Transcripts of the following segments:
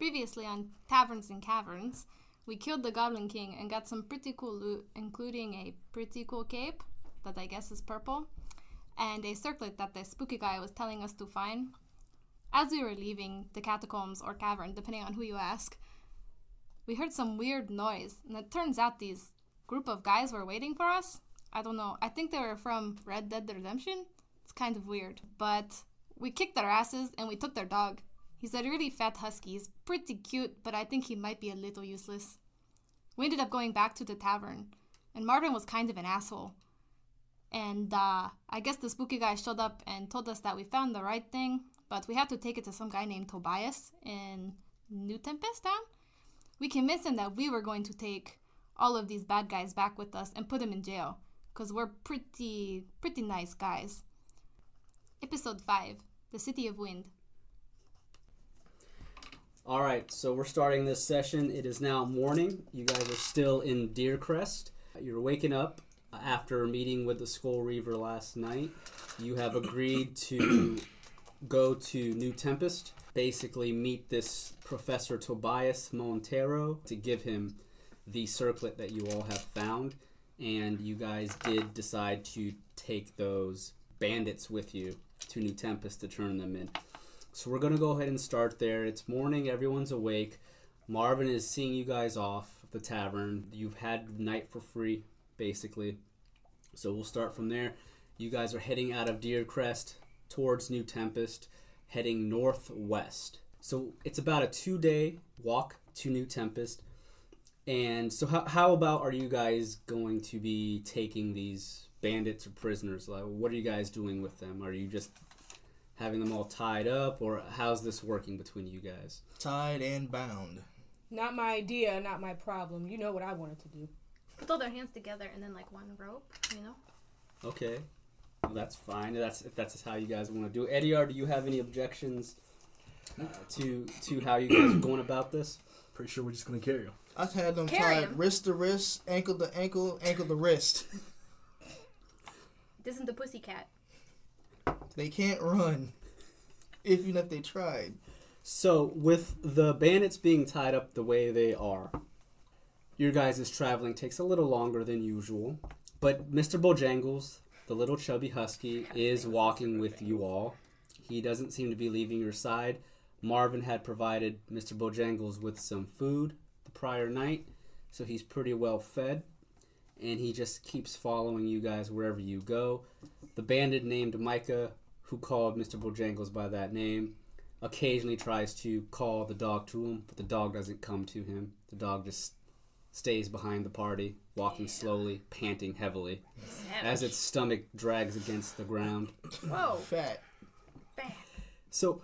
Previously on Taverns and Caverns, we killed the Goblin King and got some pretty cool loot, including a pretty cool cape that I guess is purple, and a circlet that the spooky guy was telling us to find. As we were leaving the catacombs or cavern, depending on who you ask, we heard some weird noise, and it turns out these group of guys were waiting for us. I don't know, I think they were from Red Dead Redemption. It's kind of weird, but we kicked their asses and we took their dog. He's a really fat husky. He's pretty cute, but I think he might be a little useless. We ended up going back to the tavern, and Marvin was kind of an asshole. And I guess the spooky guy showed up and told us that we found the right thing, but we had to take it to some guy named Tobias in New Tempest town. We convinced him that we were going to take all of these bad guys back with us and put them in jail, because we're pretty nice guys. Episode 5, The City of Wind. Alright, so we're starting this session. It is now morning. You guys are still in Deercrest. You're waking up after meeting with the Skull Reaver last night. You have agreed to go to New Tempest, basically meet this Professor Tobias Montero to give him the circlet that you all have found. And you guys did decide to take those bandits with you to New Tempest to turn them in. So we're going to go ahead and start there. It's morning. Everyone's awake. Marvin is seeing you guys off the tavern. You've had night for free, basically. So we'll start from there. You guys are heading out of Deercrest towards New Tempest, heading northwest. So it's about a 2-day walk to New Tempest. And so how about are you guys going to be taking these bandits or prisoners? Like, what are you guys doing with them? Are you just having them all tied up, or how's this working between you guys? Tied and bound. Not my idea, not my problem. You know what I wanted to do. Throw their hands together and then like one rope, you know? Okay. Well, that's fine. If that's how you guys want to do it. Ediar, do you have any objections to how you guys are going about this? Pretty sure we're just going to carry them. I've had them tied wrist to wrist, ankle to ankle, ankle to wrist. It isn't the pussycat. They can't run, even if they tried. So, with the bandits being tied up the way they are, your guys' traveling takes a little longer than usual. But Mr. Bojangles, the little chubby husky, is walking with you all. He doesn't seem to be leaving your side. Marvin had provided Mr. Bojangles with some food the prior night, so he's pretty well fed. And he just keeps following you guys wherever you go. The bandit named Micah, who called Mr. Bojangles by that name, occasionally tries to call the dog to him, but the dog doesn't come to him. The dog just stays behind the party, walking slowly, panting heavily, as its stomach drags against the ground. Whoa. Fat. Bad. So,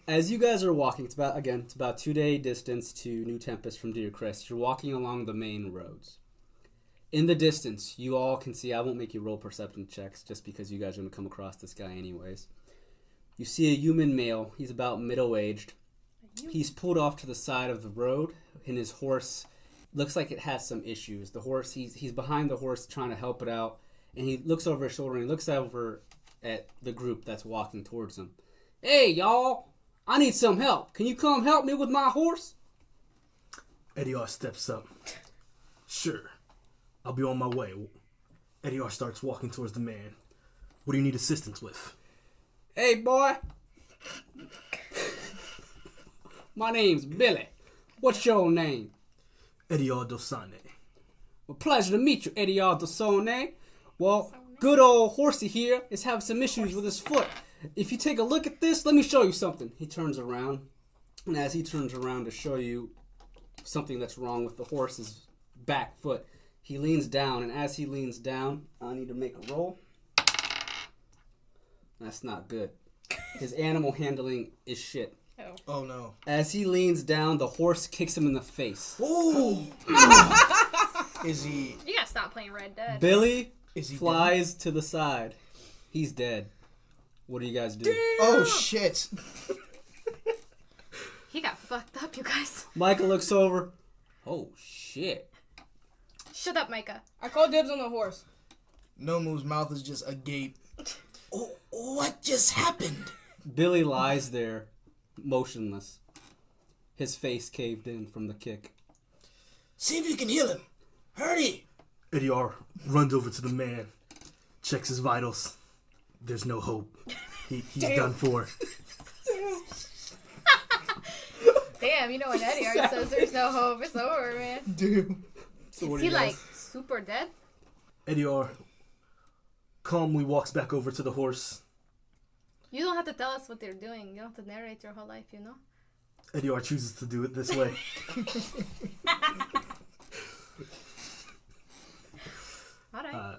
as you guys are walking, it's about 2-day distance to New Tempest from Deercrest. You're walking along the main roads. In the distance, you all can see, I won't make you roll perception checks just because you guys are going to come across this guy anyways. You see a human male. He's about middle-aged. He's pulled off to the side of the road, and his horse looks like it has some issues. The horse, he's behind the horse trying to help it out, and he looks over his shoulder, and he looks over at the group that's walking towards him. Hey, y'all, I need some help. Can you come help me with my horse? Ediar steps up. Sure. I'll be on my way. Ediar starts walking towards the man. What do you need assistance with? Hey, boy. My name's Billy. What's your name? Ediar Dosane. Well, pleasure to meet you, Ediar Dosone. Well, good old horsey here is having some issues with his foot. If you take a look at this, let me show you something. He turns around, and as he turns around to show you something that's wrong with the horse's back foot, he leans down, and as he leans down, I need to make a roll. That's not good. His animal handling is shit. Oh no. As he leans down, the horse kicks him in the face. Oh! Is he... You gotta stop playing Red Dead. Billy Is he flies to the side. He's dead. What do you guys do? Damn. Oh shit. He got fucked up, you guys. Micah looks over. Oh shit. Shut up, Micah. I called dibs on the horse. Nomu's mouth is just agape. Oh, what just happened? Billy lies there, motionless. His face caved in from the kick. See if you can heal him. Hurry! Ediar runs over to the man, checks his vitals. There's no hope. He's done for. Damn, you know when Eddie already says there's no hope, it's over, man. Dude. So Is he like super dead? Ediar calmly walks back over to the horse. You don't have to tell us what they're doing. You don't have to narrate your whole life, you know? Ediar chooses to do it this way. Alright.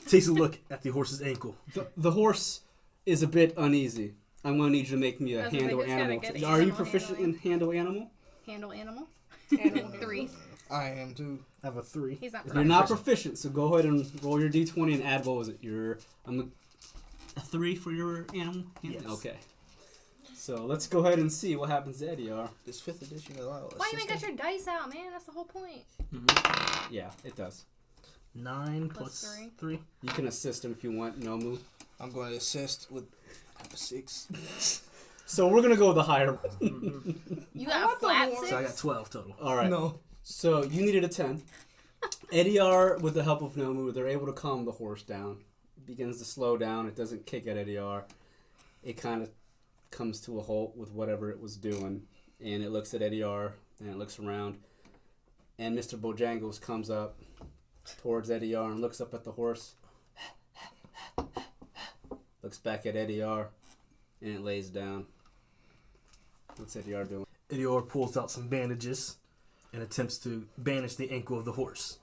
Takes a look at the horse's ankle. The horse is a bit uneasy. I'm going to need you to make me a I was gonna handle say, who's gotta animal. get Are you animal proficient in handling? handle animal? Handle animal? Animal. 3. I am too. I have a 3. He's not You're not proficient, so go ahead and roll your d20 and add, what was it? A 3 for your animal? Yes. Okay. So let's go ahead and see what happens to Ediar. This 5th edition allows. Why you ain't got your dice out, man? That's the whole point. Yeah, it does. 9 Plus plus three. 3. You can assist him if you want, Nomu. I'm going to assist with a 6. So we're going to go with the higher. You I got a want the flat horse. 6? So I got 12 total. All right. No. So you needed a 10. Ediar, with the help of Nomu, they're able to calm the horse down. It begins to slow down. It doesn't kick at Ediar. It kind of comes to a halt with whatever it was doing. And it looks at Ediar, and it looks around. And Mr. Bojangles comes up towards Ediar and looks up at the horse. Looks back at Ediar, and it lays down. What's Ediar doing? Ediar pulls out some bandages and attempts to bandage the ankle of the horse.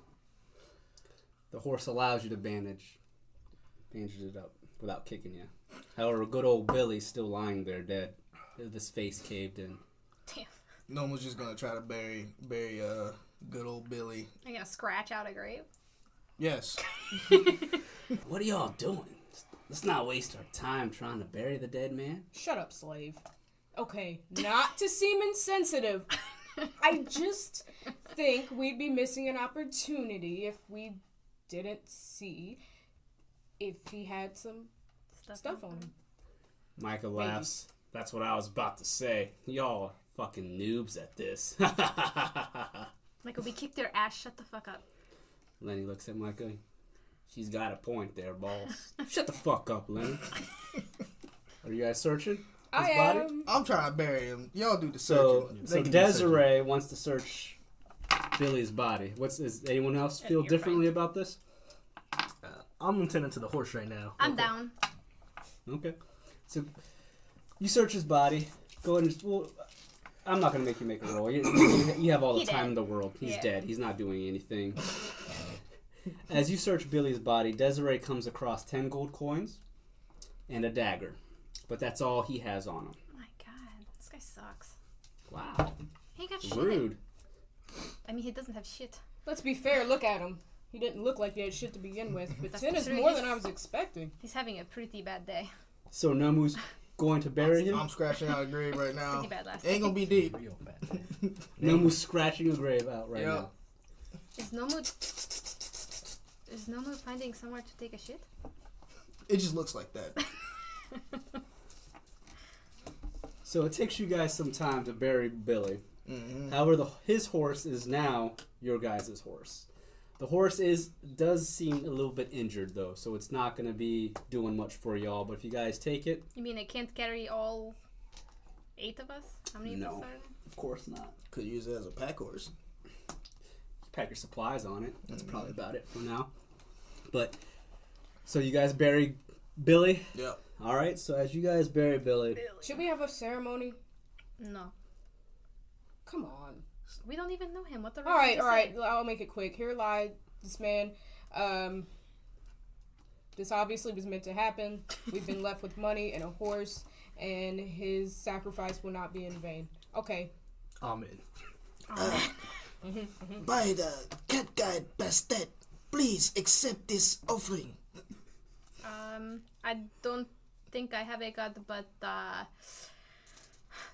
The horse allows you to bandages it up without kicking you. However, good old Billy's still lying there dead, with his face caved in. Damn. Noma's just going to try to bury good old Billy. I'm gonna scratch out a grave. Yes. What are y'all doing? Let's not waste our time trying to bury the dead man. Shut up, slave. Okay, not to seem insensitive. I just think we'd be missing an opportunity if we didn't see if he had some stuff on him. Micah laughs. That's what I was about to say. Y'all are fucking noobs at this. Michael, we kicked their ass. Shut the fuck up. Lenny looks at Micah. She's got a point there, boss. Shut the fuck up, Lenny. Are you guys searching? I body? am. I'm trying to bury him. Y'all do the So, searching. so Desiree wants to search Billy's body. Does anyone else feel You're differently about this? I'm intending to the horse right now. I'm down. Okay. So you search his body. Go ahead and just. Well, I'm not gonna make you make a roll. You have all the He time dead. in the world. He's Yeah. dead. He's not doing anything. As you search Billy's body, Desiree comes across 10 gold coins and a dagger, but that's all he has on him. Oh my god, this guy sucks. Wow. He ain't got shit. Rude. I mean, he doesn't have shit. Let's be fair, look at him. He didn't look like he had shit to begin with, but That's 10 is true, more he's- than I was expecting. He's having a pretty bad day. So Nomu's going to bury him. I'm scratching out a grave right now. Pretty bad last Ain't day. gonna be deep. Real bad. Nomu's scratching a grave out right Yeah. now. Is Nomu finding somewhere to take a shit? It just looks like that. So it takes you guys some time to bury Billy. Mm-hmm. However, his horse is now your guys' horse. The horse does seem a little bit injured though, so it's not going to be doing much for y'all. But if you guys take it, You mean it can't carry all 8 of us? How many No. of us are there? of course not. Could use it as a pack horse. Pack your supplies on it. That's probably about it for now. But so you guys bury Billy. Yep. All right. So as you guys bury Billy, Should we have a ceremony? No. Come on. We don't even know him. What the All right. I'll make it quick. Here lies this man. This obviously was meant to happen. We've been left with money and a horse, and his sacrifice will not be in vain. Okay. Amen. By the cat guide Bastet, please accept this offering. I don't think I have a god, but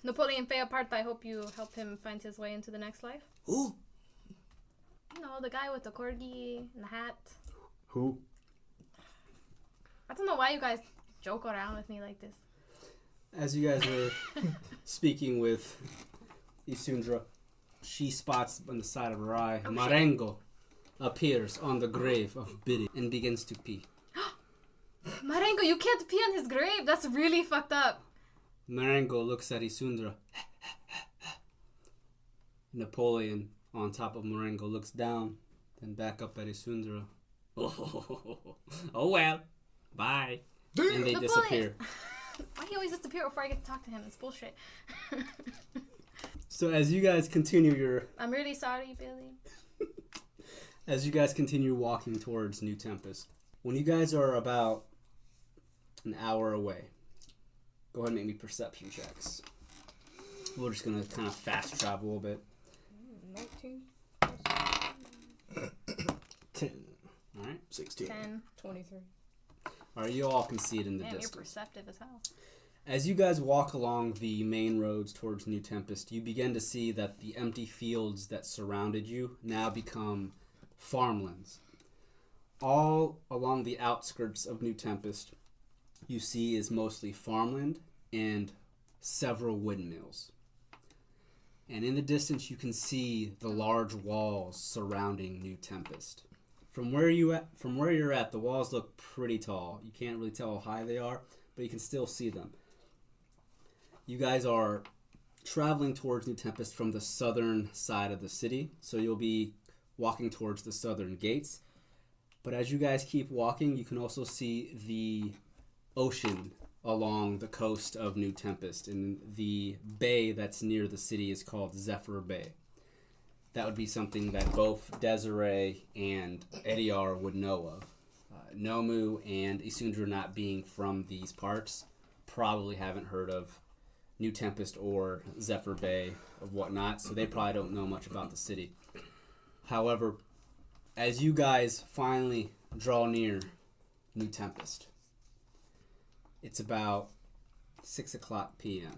Napoleon Bonaparte, I hope you help him find his way into the next life. Who? You know, the guy with the corgi and the hat. Who? I don't know why you guys joke around with me like this. as you guys were speaking with Isundra, she spots on the side of her eye, Marengo appears on the grave of Biddy and begins to pee. Marengo, you can't pee on his grave. That's really fucked up. Marengo looks at Isundra. Napoleon, on top of Marengo, looks down, then back up at Isundra. Oh well, bye. And they Napoleon. disappear. Why he always disappear before I get to talk to him? It's bullshit. So as you guys continue your... I'm really sorry, Billy. As you guys continue walking towards New Tempest, when you guys are about an hour away, go ahead and make me perception checks. We're just going to kind of fast travel a little bit. 19, 10, All right. 16. 10. 23. All right, you all can see it in the Damn, you're distance. perceptive as hell. As you guys walk along the main roads towards New Tempest, you begin to see that the empty fields that surrounded you now become farmlands. All along the outskirts of New Tempest, you see is mostly farmland and several windmills. And in the distance, you can see the large walls surrounding New Tempest. From where you're at, the walls look pretty tall. You can't really tell how high they are, but you can still see them. You guys are traveling towards New Tempest from the southern side of the city, so you'll be walking towards the southern gates. But as you guys keep walking, you can also see the ocean along the coast of New Tempest, and the bay that's near the city is called Zephyr Bay. That would be something that both Desiree and Ediar would know of. Nomu and Isundra, not being from these parts, probably haven't heard of New Tempest or Zephyr Bay or whatnot, so they probably don't know much about the city. However, as you guys finally draw near New Tempest, it's about 6 o'clock p.m.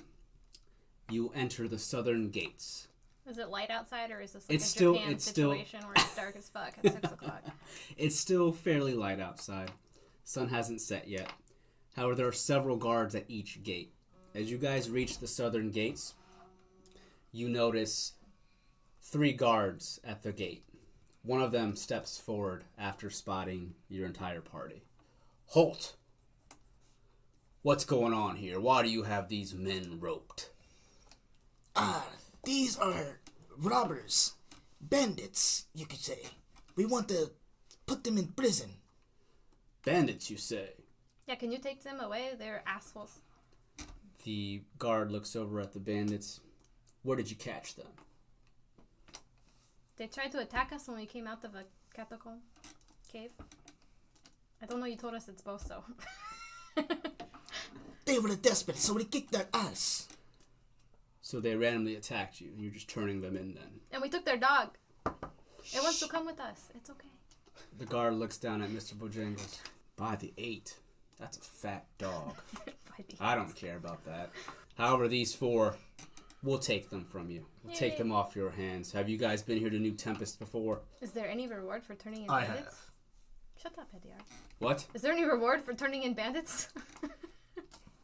You enter the southern gates. Is it light outside, or is this like It's a still- Japan it's still- situation where it's dark as fuck at 6 o'clock? It's still fairly light outside. Sun hasn't set yet. However, there are several guards at each gate. As you guys reach the southern gates, you notice 3 guards at the gate. One of them steps forward after spotting your entire party. Halt! What's going on here? Why do you have these men roped? These are robbers. Bandits, you could say. We want to put them in prison. Bandits, you say? Yeah, can you take them away? They're assholes. The guard looks over at the bandits. Where did you catch them? They tried to attack us when we came out of a catacomb cave. I don't know, you told us it's both, so. They were desperate, so we kicked their ass. So they randomly attacked you, and you're just turning them in then. And we took their dog. It wants to come with us. It's okay. The guard looks down at Mr. Bojangles. By the 8. That's a fat dog. I don't care about that. However, these 4, we'll take them from you. We'll take Yay. them off your hands. Have you guys been here to New Tempest before? Is there any reward for turning in I bandits? have. Shut up, Ediar. What? Is there any reward for turning in bandits?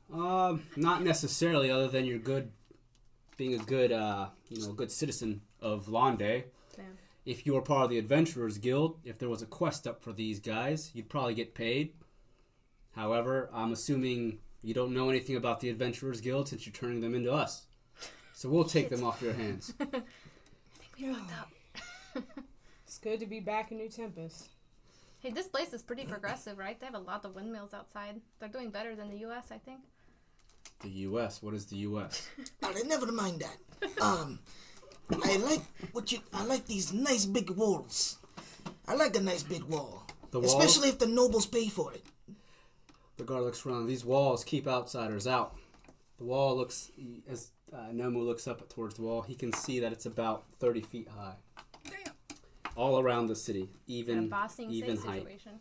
Not necessarily, other than you're good, being a good, good citizen of Londe. Damn. If you were part of the Adventurers Guild, if there was a quest up for these guys, you'd probably get paid. However, I'm assuming you don't know anything about the Adventurers Guild since you're turning them into us. So we'll take them off your hands. I think we fucked up. It's good to be back in New Tempest. Hey, this place is pretty progressive, right? They have a lot of windmills outside. They're doing better than the U.S., I think. The U.S.? What is the U.S.? Alright, never mind that. I like these nice big walls. I like a nice big wall. The walls? Especially if the nobles pay for it. The guard looks around. These walls keep outsiders out. The wall looks, as Nomu looks up towards the wall, he can see that it's about 30 feet high. Damn. All around the city, A even bossing even safe height. situation.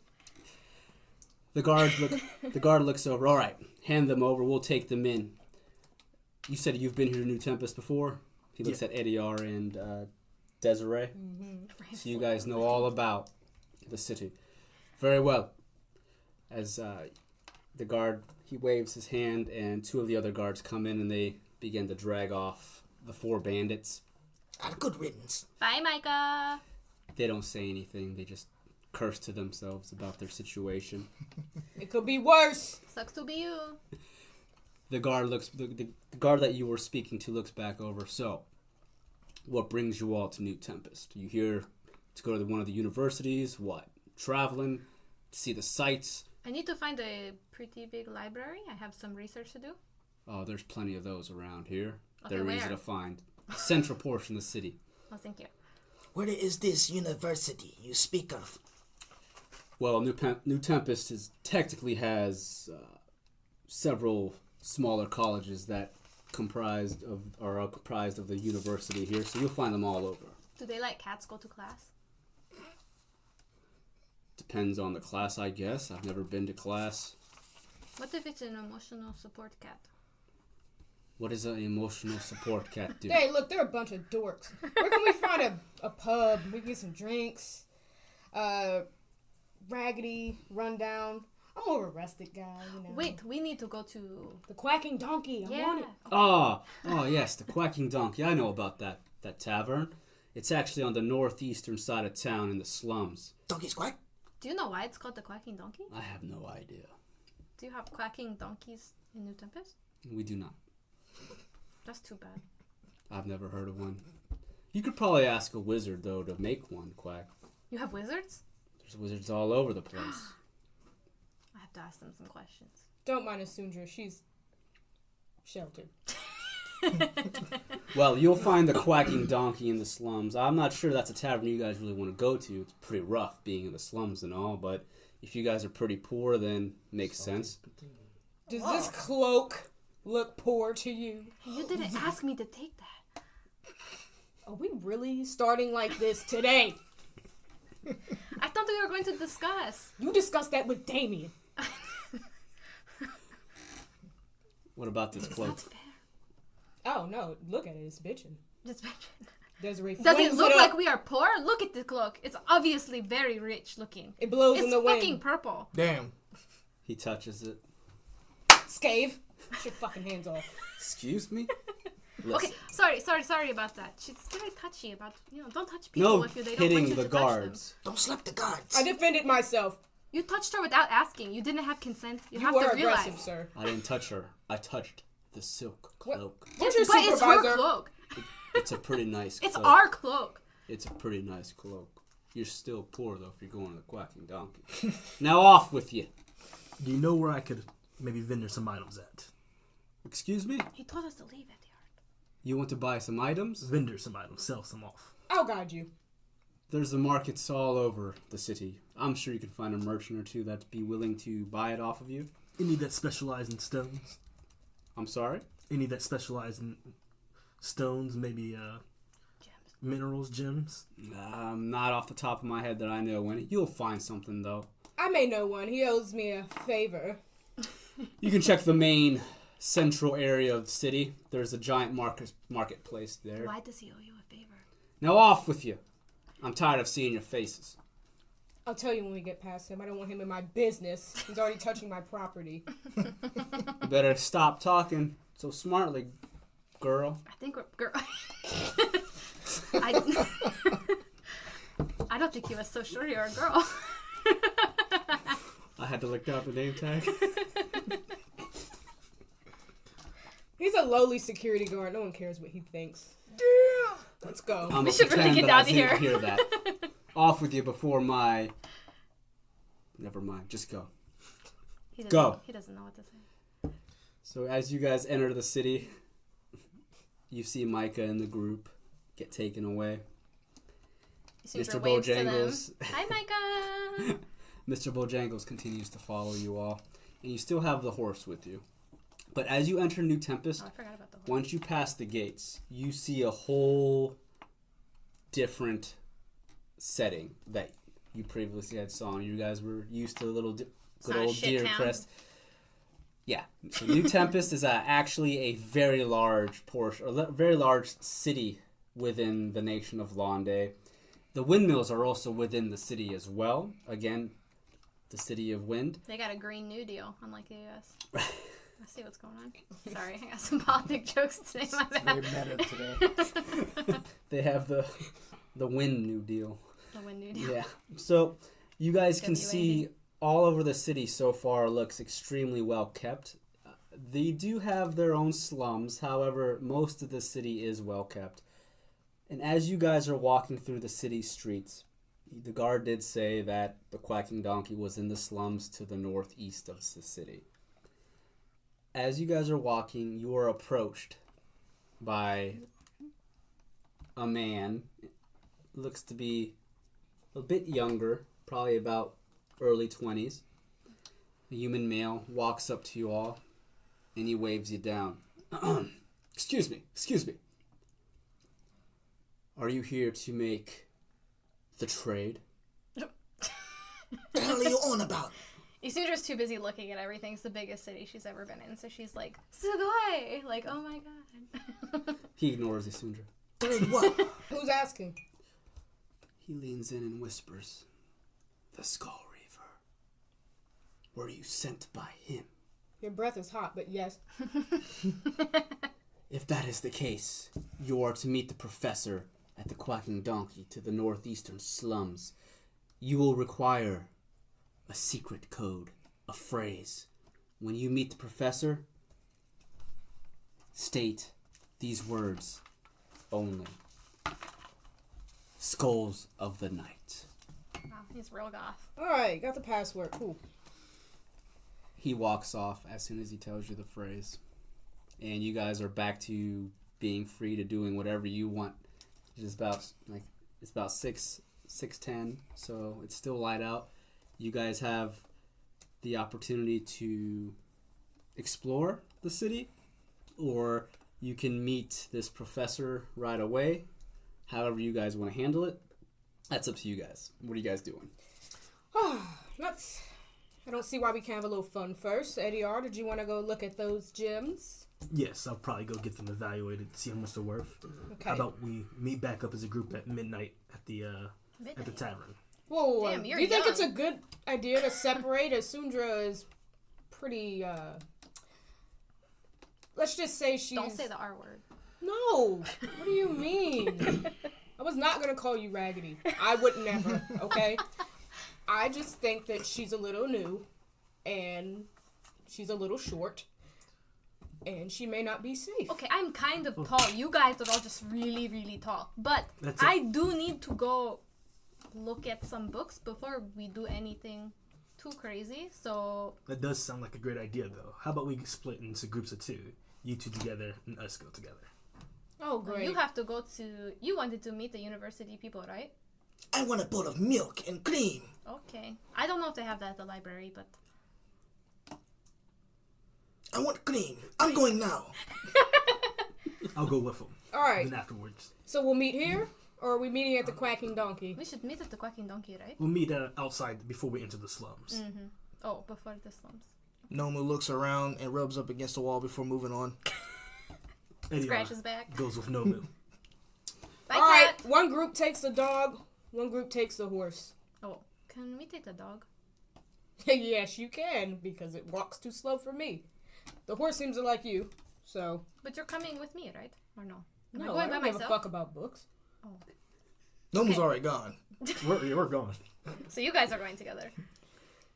The guard looks over. All right, hand them over. We'll take them in. You said you've been here to New Tempest before? He looks at Ediar and Desiree. Mm-hmm. So you guys know all about the city. Very well. As the guard, he waves his hand, and 2 of the other guards come in, and they begin to drag off the 4 bandits. Good riddance. Bye, Micah. They don't say anything. They just curse to themselves about their situation. It could be worse. Sucks to be you. The guard that you were speaking to looks back over. So, what brings you all to New Tempest? You here to go to one of the universities? What? Traveling? To see the sights? I need to find a pretty big library. I have some research to do. Oh, there's plenty of those around here. Okay, They're easy where? to find. Central portion of the city. Oh, thank you. Where is this university you speak of? Well, New Tempest technically has several smaller colleges that are comprised of the university here, so you'll find them all over. Do they let cats go to class? Depends on the class, I guess. I've never been to class. What if it's an emotional support cat? What does an emotional support cat do? Hey, look, they're a bunch of dorks. Where can we find a pub? We can get some drinks. Raggedy, rundown. I'm more of a rustic guy, you know. Wait, we need to go to... The Quacking Donkey. I want it. Oh, yes, the Quacking Donkey. I know about that tavern. It's actually on the northeastern side of town in the slums. Donkey's quack? Do you know why it's called the Quacking Donkey? I have no idea. Do you have quacking donkeys in New Tempest? We do not. That's too bad. I've never heard of one. You could probably ask a wizard, though, to make one quack. You have wizards? There's wizards all over the place. I have to ask them some questions. Don't mind Asundra. She's sheltered. Well, you'll find the Quacking Donkey in the slums. I'm not sure that's a tavern you guys really want to go to. It's pretty rough being in the slums and all, but if you guys are pretty poor, then makes sense. Does this cloak look poor to you? You didn't ask me to take that. Are we really starting like this today? I thought we were going to discuss. You discussed that with Damien. What about this It's cloak? not fair. Oh, no. Look at it. It's bitching. Just Desiree Does it flings look up. like we are poor? Look at the cloak. It's obviously very rich looking. It blows It's in the fucking wind. purple. Damn. He touches it. Scave. Get your fucking hands off. Excuse me? Okay, sorry about that. She's very touchy about, don't touch people No if they don't want hitting you the to touch them. guards. Don't slap the guards. I defended myself. You touched her without asking. You didn't have consent. You You have were to realize. aggressive, sir. I didn't touch her. I touched the silk cloak. Where's your But it's supervisor? her cloak. It's a pretty nice cloak. It's our cloak. It's a pretty nice cloak. You're still poor, though, if you're going to the Quacking Donkey. Now off with you. Do you know where I could maybe vendor some items at? Excuse me? He told us to leave at the yard. You want to buy some items? Vendor some items, sell some off. I'll guide you. There's the markets all over the city. I'm sure you can find a merchant or two that'd be willing to buy it off of you. Any that specialize in stones? I'm sorry? Any that specialize in stones, maybe Gems. minerals, gems? Not off the top of my head that I know any. You'll find something, though. I may know one. He owes me a favor. You can check the main central area of the city. There's a giant marketplace there. Why does he owe you a favor? Now off with you. I'm tired of seeing your faces. I'll tell you when we get past him. I don't want him in my business. He's already touching my property. You better stop talking so smartly, girl. I think we're... Girl. I don't think he was so sure you're a girl. I had to look down the name tag. He's a lowly security guard. No one cares what he thinks. Let's go. I'm We gonna should really pretend get that I out of didn't here. hear that. Off with you before my... Never mind. Just go. He doesn't, Go. He doesn't know what to say. So as you guys enter the city, you see Micah and the group get taken away. Caesar Mr. waves to them. Bojangles. Hi, Micah. Mr. Bojangles continues to follow you all, and you still have the horse with you. But as you enter New Tempest, Oh, I forgot about the horse. once you pass the gates, you see a whole different setting that you previously had saw. You guys were used to the little good not a old shit Deer town. Crest. Yeah, so New Tempest is actually a very large portion, a very large city within the nation of Londe. The windmills are also within the city as well. Again, the city of wind. They got a Green New Deal, unlike the U.S. I see what's going on. Sorry, I got some politic jokes today. My Very bad. meta today. They have the wind New Deal. The wind new deal. Yeah. So you guys can WAD. see all over the city so far looks extremely well kept. They do have their own slums, however, most of the city is well kept. And as you guys are walking through the city streets, the guard did say that the Quacking Donkey was in the slums to the northeast of the city. As you guys are walking, you are approached by a man. Looks to be a bit younger, probably about early 20s. A human male walks up to you all, and he waves you down. Excuse me. Are you here to make the trade? The hell are you on about? Isundra's too busy looking at everything. It's the biggest city she's ever been in, so she's like, Sugoi! Like, oh my god. He ignores Isundra. Trade what? Who's asking? He leans in and whispers, "The Skull Reaver. Were you sent by him? Your breath is hot, but yes. If that is the case, you are to meet the professor at the Quacking Donkey to the northeastern slums. You will require a secret code, a phrase. When you meet the professor, state these words only. Skulls of the Night." Wow, he's real goth. Alright, got the password. Cool. He walks off as soon as he tells you the phrase. And you guys are back to being free to doing whatever you want. It's about 6:10, so it's still light out. You guys have the opportunity to explore the city, or you can meet this professor right away. However you guys want to handle it, that's up to you guys. What are you guys doing? I don't see why we can't have a little fun first. Eddie R, did you want to go look at those gems? Yes, I'll probably go get them evaluated, see how much they're worth. Okay. How about we meet back up as a group at midnight at the tavern? Whoa, Damn, do you're you think young. it's a good idea to separate? Asundra is pretty, let's just say she's... Don't say the R word. No! What do you mean? I was not gonna call you raggedy. I would never, okay? I just think that she's a little new, and she's a little short, and she may not be safe. Okay, I'm kind of tall. You guys are all just really, really tall. But That's I do need to go look at some books before we do anything too crazy. So That does sound like a great idea, though. How about we split into groups of two? You two together and us go together. Oh, great. you have to go to... You wanted to meet the university people, right? I want a bowl of milk and cream. Okay. I don't know if they have that at the library, but... I want cream. I'm going now. I'll go with them. All right, Then afterwards, so we'll meet here, or are we meeting at the Quacking Donkey? We should meet at the Quacking Donkey, right? we'll meet outside before we enter the slums. Oh, before the slums. Nomu looks around and rubs up against the wall before moving on. Eddie Scratch his back. goes with Nomu. Bye, All right, cat! one group takes the dog, one group takes the horse. Oh, can we take the dog? Yes, you can, because it walks too slow for me. The horse seems to like you, so... But you're coming with me, right? Or no? Am I No, going I by don't give a myself? fuck about books. Nomu's already gone. we're gone. So you guys are going together.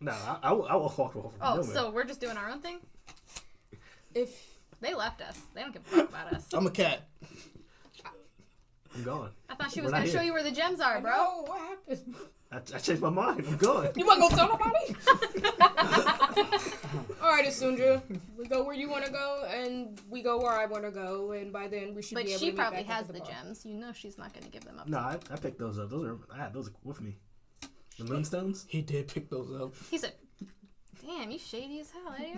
No, I will walk over. Oh, Nomu. so we're just doing our own thing? If... They left us. They don't give a fuck about us. I'm a cat. I'm gone. I thought she We're was not going to show here. you where the gems are, bro. Bro, what happened? I changed my mind. I'm gone. You want to go tell nobody? Alright, Asundra. We go where you want to go, and we go where I want to go, and by then we should But be able she to meet probably back up has at the bar. gems. You know she's not going to give them up. No, I picked those up. I had those with me. The moonstones? He did pick those up. He said, damn, you shady as hell, Eddie.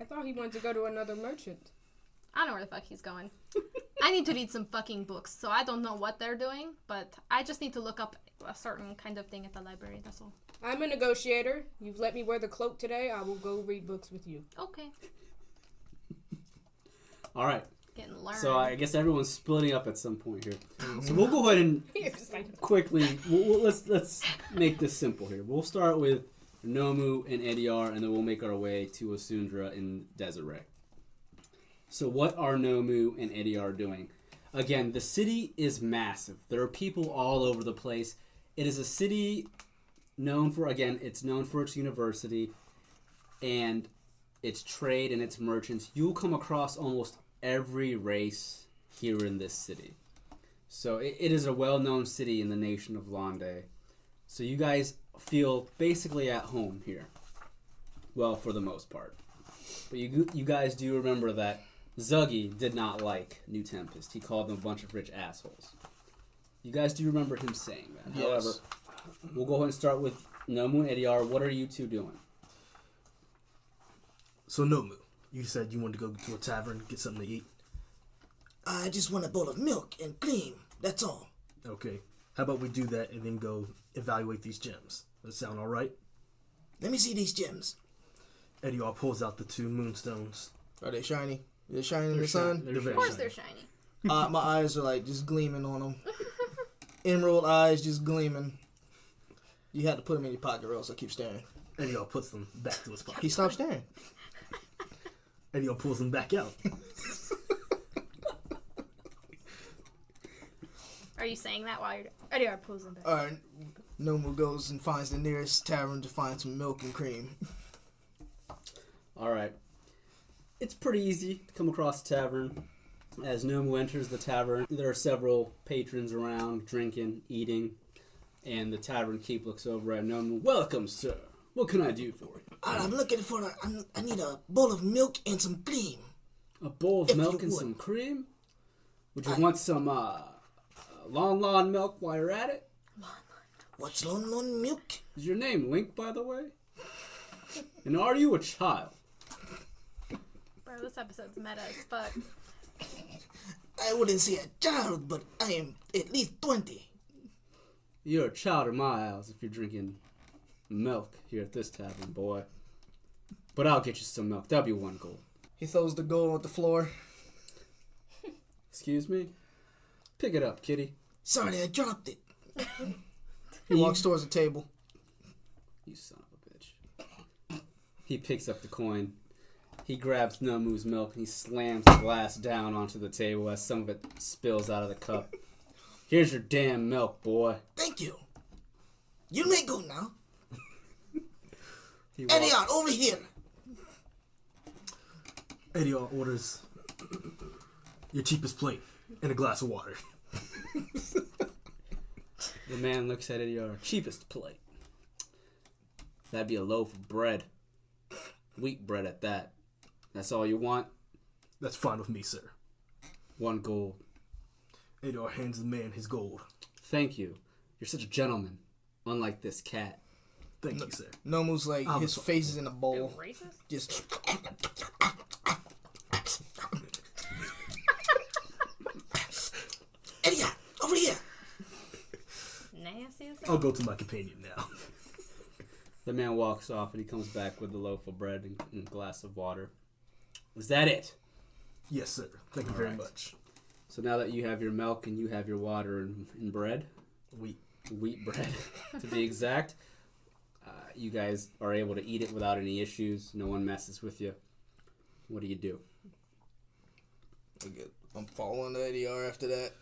I thought he wanted to go to another merchant. I don't know where the fuck he's going. I need to read some fucking books, so I don't know what they're doing, but I just need to look up a certain kind of thing at the library, that's all. I'm a negotiator. You've let me wear the cloak today. I will go read books with you. Okay. All right. Getting learned. So I guess everyone's splitting up at some point here. So we'll go ahead and It's like, quickly. Let's make this simple here. We'll start with Nomu and Ediar, and then we'll make our way to Asundra and Desiree. So what are Nomu and Ediar doing? Again, the city is massive. There are people all over the place. It is a city known for, again, it's known for its university and its trade and its merchants. You'll come across almost every race here in this city. So it is a well-known city in the nation of Londe. So you guys feel basically at home here. Well, for the most part. But you guys do remember that Zuggy did not like New Tempest. He called them a bunch of rich assholes. You guys do remember him saying that. Yes. However, we'll go ahead and start with Nomu and Ediar. What are you two doing? So Nomu, you said you wanted to go to a tavern, get something to eat. I just want a bowl of milk and cream. That's all. Okay. How about we do that and then go evaluate these gems? Does that sound all right? Let me see these gems. Ediar pulls out the 2 moonstones. Are they shiny? Are they shiny in the sun? They're very Of course shiny. they're shiny. My eyes are like just gleaming on them. Emerald eyes just gleaming. You had to put them in your pocket or else I keep staring. Ediar puts them back to his pocket. He stopped staring. Ediar pulls them back out. Are you saying that while you're... Ediar pulls them back. Alright, Nomu goes and finds the nearest tavern to find some milk and cream. All right. It's pretty easy to come across a tavern. As Nomu enters the tavern, there are several patrons around drinking, eating, and the tavern keep looks over at Nomu. Welcome, sir. What can I do for you? I'm looking for I need a bowl of milk and some cream. A bowl of If milk you and would. some cream? Would you want some Lon milk while you're at it? What's Lon milk? Is your name Link, by the way? And are you a child? Bro, this episode's meta as fuck. I wouldn't say a child, but I am at least 20. You're a child in my eyes if you're drinking milk here at this tavern, boy. But I'll get you some milk. That'll be 1 gold. He throws the gold on the floor. Excuse me? Pick it up, kitty. Sorry, I dropped it. He walks towards the table. You son of a bitch. He picks up the coin. He grabs Nomu's milk and he slams the glass down onto the table as some of it spills out of the cup. Here's your damn milk, boy. Thank you. You may go now. He Eddie, walks- over here. Ediar orders your cheapest plate and a glass of water. The man looks at Ediar. Cheapest plate. That'd be a loaf of bread. Wheat bread at that. That's all you want? That's fine with me, sir. 1 gold. Ediar hands the man his gold. Thank you. You're such a gentleman. Unlike this cat. Thank you, sir. Nomu's like, I'm his sorry. face is in a bowl. Racist? Just. Eddie, over here. Nasty as I'll go to my companion now. The man walks off and he comes back with a loaf of bread and a glass of water. Is that it? Yes, sir. Thank you very Alright. much. So now that you have your milk and you have your water and bread, Wheat. wheat bread to be exact, you guys are able to eat it without any issues. No one messes with you. What do? I'm following the ADR after that.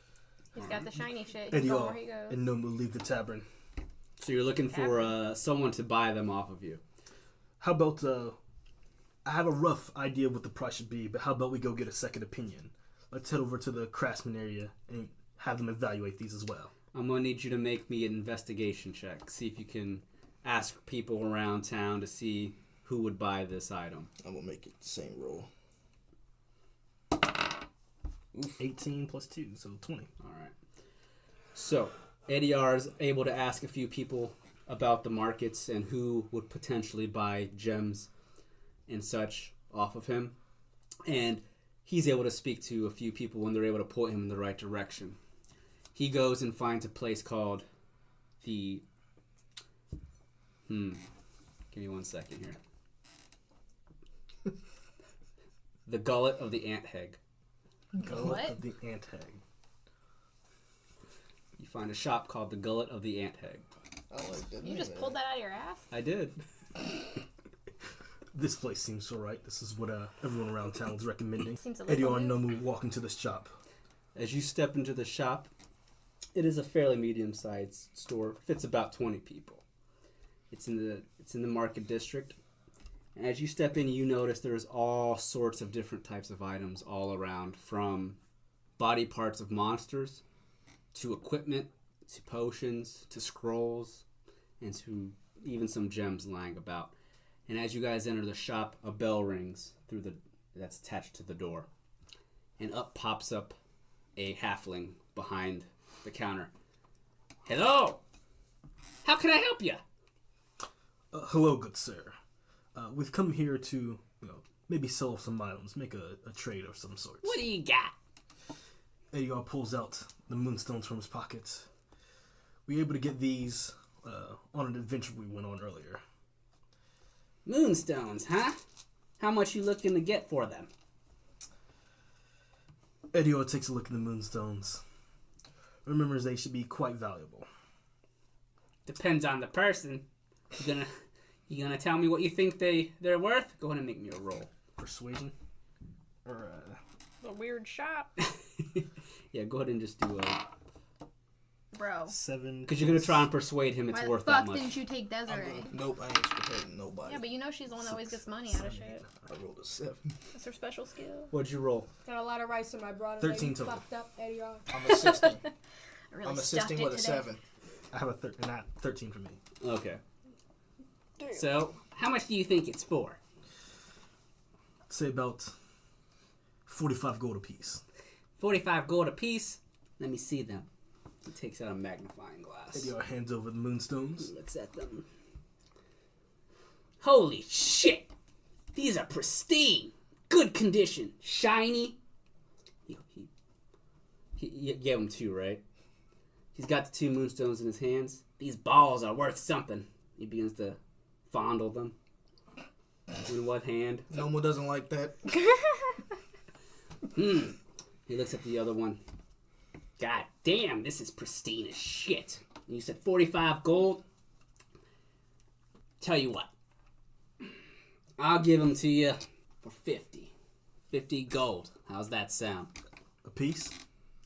He's got the shiny shit. He's going where he Ediar goes. and Nomu leave the tavern. So you're looking for someone to buy them off of you. How about, I have a rough idea of what the price should be, but how about we go get a second opinion? Let's head over to the craftsman area and have them evaluate these as well. I'm going to need you to make me an investigation check. See if you can ask people around town to see who would buy this item. I'm gonna make it the same roll. 18 plus 2, so 20. All right. So, ADR is able to ask a few people about the markets and who would potentially buy gems and such off of him. And he's able to speak to a few people when they're able to point him in the right direction. He goes and finds a place called the... Give me 1 second here. The Gullet of the Ant Hag. What? Of the ant hag. You find a shop called the Gullet of the Ant Hag. I like that. You just pulled that out of your ass? I did. This place seems alright. This is what everyone around town is recommending. Seems a little Edior and new. Nomu walk into this shop. As you step into the shop, it is a fairly medium-sized store. Fits about 20 people. It's in the market district. And as you step in, you notice there's all sorts of different types of items all around, from body parts of monsters to equipment to potions to scrolls and to even some gems lying about. And as you guys enter the shop, a bell rings that's attached to the door. And up pops up a halfling behind the counter. Hello! How can I help you? Hello, good sir. We've come here to, maybe sell some items, make a trade of some sort. What do you got? Edior pulls out the moonstones from his pocket. We were able to get these on an adventure we went on earlier. Moonstones, huh? How much you looking to get for them? Edior takes a look at the moonstones. Remembers they should be quite valuable. Depends on the person. You gonna tell me what you think they're worth? Go ahead and make me a roll. Persuasion? Or, A weird shop. Yeah, go ahead and just do a... Bro. 7. Because you're gonna try and persuade him it's Why worth the that fuck much. didn't you take Desiree? Nope, I ain't persuading nobody. Yeah, but you know she's the one that always gets money out of shit. I rolled a 7. That's her special skill. What'd you roll? Got a lot of rice in my broad. 13 total. Fucked up, Eddie. I'm assisting. I really I'm stuffed assisting it with a today. 7. I have a 13 for me. Okay. So, how much do you think it's for? I'd say about 45 gold apiece. 45 gold apiece? Let me see them. He takes out a magnifying glass. Edior hands over the moonstones. He looks at them. Holy shit! These are pristine! Good condition. Shiny. You gave him 2, right? He's got the 2 moonstones in his hands. These balls are worth something. He begins to fondle them. In what hand? Nomu doesn't like that. He looks at the other one. God damn, this is pristine as shit. And you said 45 gold? Tell you what. I'll give them to you for 50. 50 gold. How's that sound? Apiece?